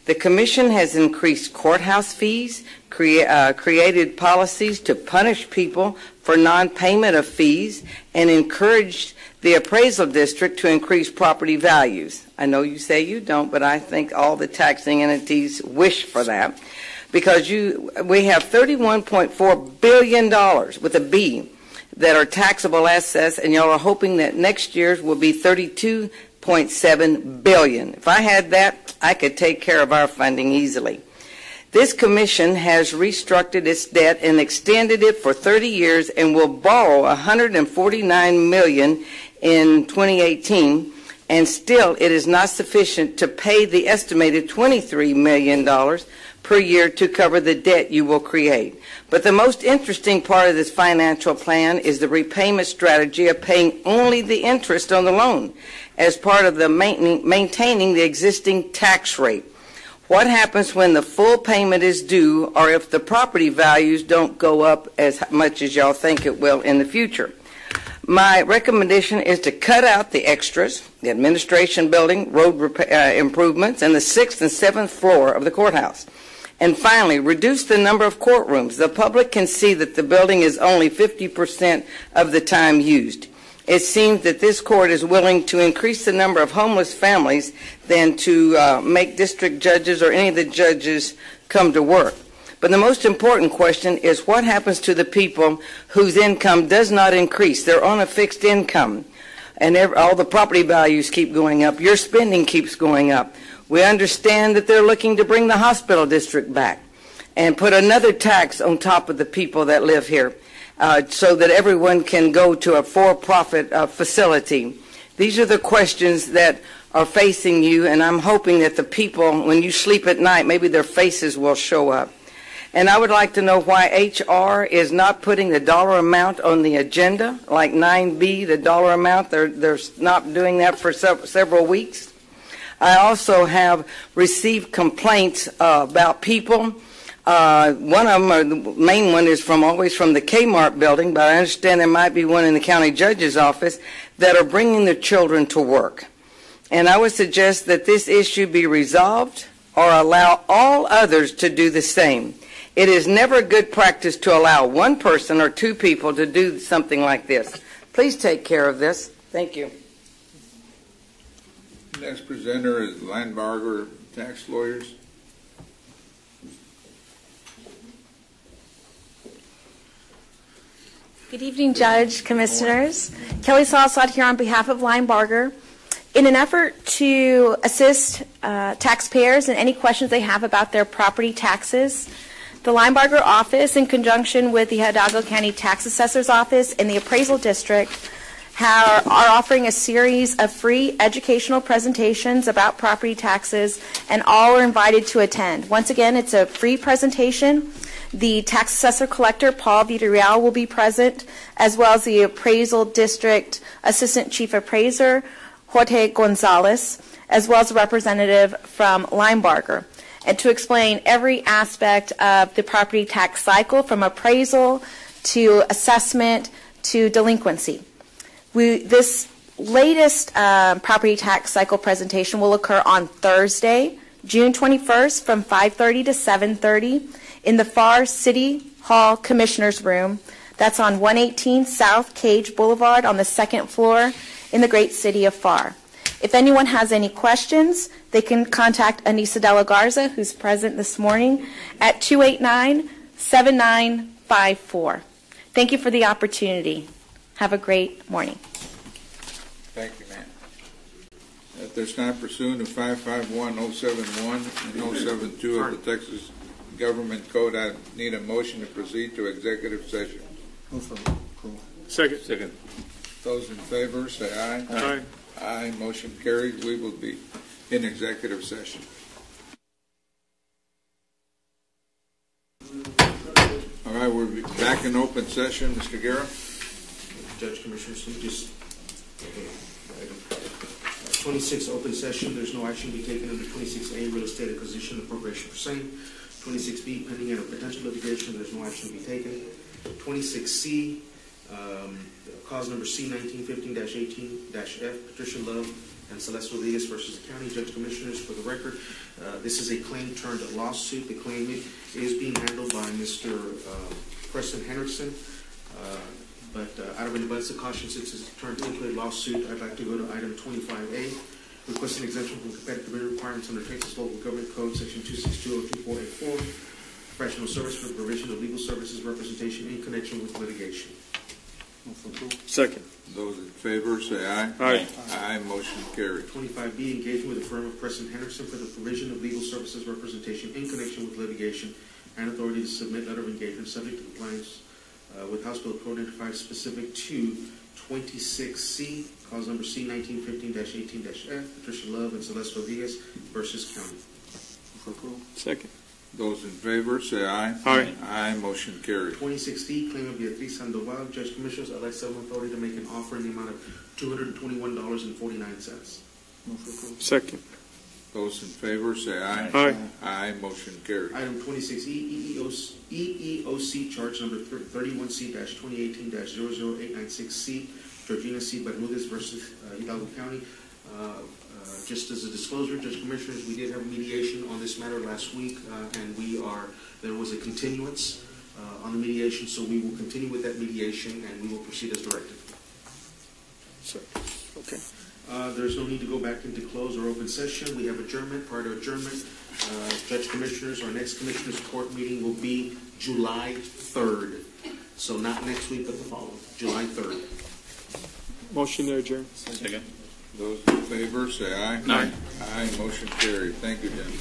The Commission has increased courthouse fees, created policies to punish people for non-payment of fees, and encouraged the appraisal district to increase property values. I know you say you don't, but I think all the taxing entities wish for that, because we have $31.4 billion with a B that are taxable assets, and y'all are hoping that next year's will be $32.7 billion. If I had that, I could take care of our funding easily. This commission has restructured its debt and extended it for 30 years and will borrow $149 million in 2018, and still it is not sufficient to pay the estimated $23 million per year to cover the debt you will create. But the most interesting part of this financial plan is the repayment strategy of paying only the interest on the loan as part of the maintaining the existing tax rate. What happens when the full payment is due, or if the property values don't go up as much as y'all think it will in the future? My recommendation is to cut out the extras, the administration building, road improvements, and the 6th and 7th floor of the courthouse. And finally, reduce the number of courtrooms. The public can see that the building is only 50% of the time used. It seems that this court is willing to increase the number of homeless families than to make district judges or any of the judges come to work. But the most important question is what happens to the people whose income does not increase? They're on a fixed income, and all the property values keep going up. Your spending keeps going up. We understand that they're looking to bring the hospital district back and put another tax on top of the people that live here so that everyone can go to a for-profit facility. These are the questions that are facing you, and I'm hoping that the people, when you sleep at night, maybe their faces will show up. And I would like to know why HR is not putting the dollar amount on the agenda, like 9B, the dollar amount. They're not doing that for several weeks. I also have received complaints about people. One of them, or the main one, is always from the Kmart building, but I understand there might be one in the county judge's office that are bringing their children to work. And I would suggest that this issue be resolved or allow all others to do the same. It is never good practice to allow one person or two people to do something like this. Please take care of this. Thank you. Next presenter is Linebarger Tax Lawyers. Good evening, Judge, Commissioners. Kelly Salsad here on behalf of Linebarger. In an effort to assist taxpayers in any questions they have about their property taxes, the Linebarger office, in conjunction with the Hidalgo County Tax Assessor's Office and the Appraisal District, are offering a series of free educational presentations about property taxes, and all are invited to attend. Once again, it's a free presentation. The Tax Assessor Collector, Paul Villarreal, will be present, as well as the Appraisal District Assistant Chief Appraiser, Jorge Gonzalez, as well as a representative from Linebarger, and to explain every aspect of the property tax cycle, from appraisal to assessment to delinquency. This latest property tax cycle presentation will occur on Thursday, June 21st from 5:30 to 7:30 in the FAR City Hall Commissioners Room. That's on 118 South Cage Boulevard on the 2nd floor in the great city of FAR. If anyone has any questions, they can contact Anissa De La Garza, who's present this morning, at 289-7954. Thank you for the opportunity. Have a great morning. Thank you, ma'am. At this time, pursuant to 551-071 and 072 of the Texas Government Code, I need a motion to proceed to executive session. Move for approval. Second. Those in favor, say aye. Aye. Aye. Motion carried. We will be in executive session. All right, we're back in open session. Mr. Guerra? Judge, Commissioners, let me just... 26 open session. There's no action to be taken under 26A, real estate acquisition appropriation for same. 26B, pending and potential litigation. There's no action to be taken. 26C, cause number C-1915-18-F, Patricia Love and Celeste Rodriguez versus the County. Judge, Commissioners, for the record, this is a claim turned lawsuit. The claimant is being handled by Mr. Preston Henriksen. But out of an abundance of caution, since it's turned into a lawsuit, I'd like to go to item 25A, requesting exemption from competitive bid requirements under Texas Local Government Code, Section 262-02484, professional service for the provision of legal services representation in connection with litigation. Second. Those in favor, say aye. Aye. Aye. Motion carried. 25B, engagement with the firm of Preston Henriksen for the provision of legal services representation in connection with litigation and authority to submit letter of engagement subject to compliance with House Bill Code 95 specific to 26C, cause number C-1915-18-F, Patricia Love and Celeste Rodriguez versus County. Second. Those in favor, say aye. Aye. Aye, motion carries. 26D, claim of Beatriz Sandoval. Judge Commissioners, I'd like some authority to make an offer in the amount of $221.49. Second. Those in favor, say aye. Aye. Aye, motion carries. Item 26E, EEOC charge number 31C-2018-008996C, Georgina C. Bermudez versus Hidalgo County. Just as a disclosure, Judge Commissioners, we did have mediation on this matter last week, and there was a continuance on the mediation, so we will continue with that mediation, and we will proceed as directed. Okay. There's no need to go back into closed or open session. We have adjournment. Prior to adjournment, Judge Commissioners, our next Commissioners Court meeting will be July 3rd. So not next week, but the following, July 3rd. Motion to adjourn. Second. Those in favor, say aye. Aye. Aye, motion carried. Thank you, Jim.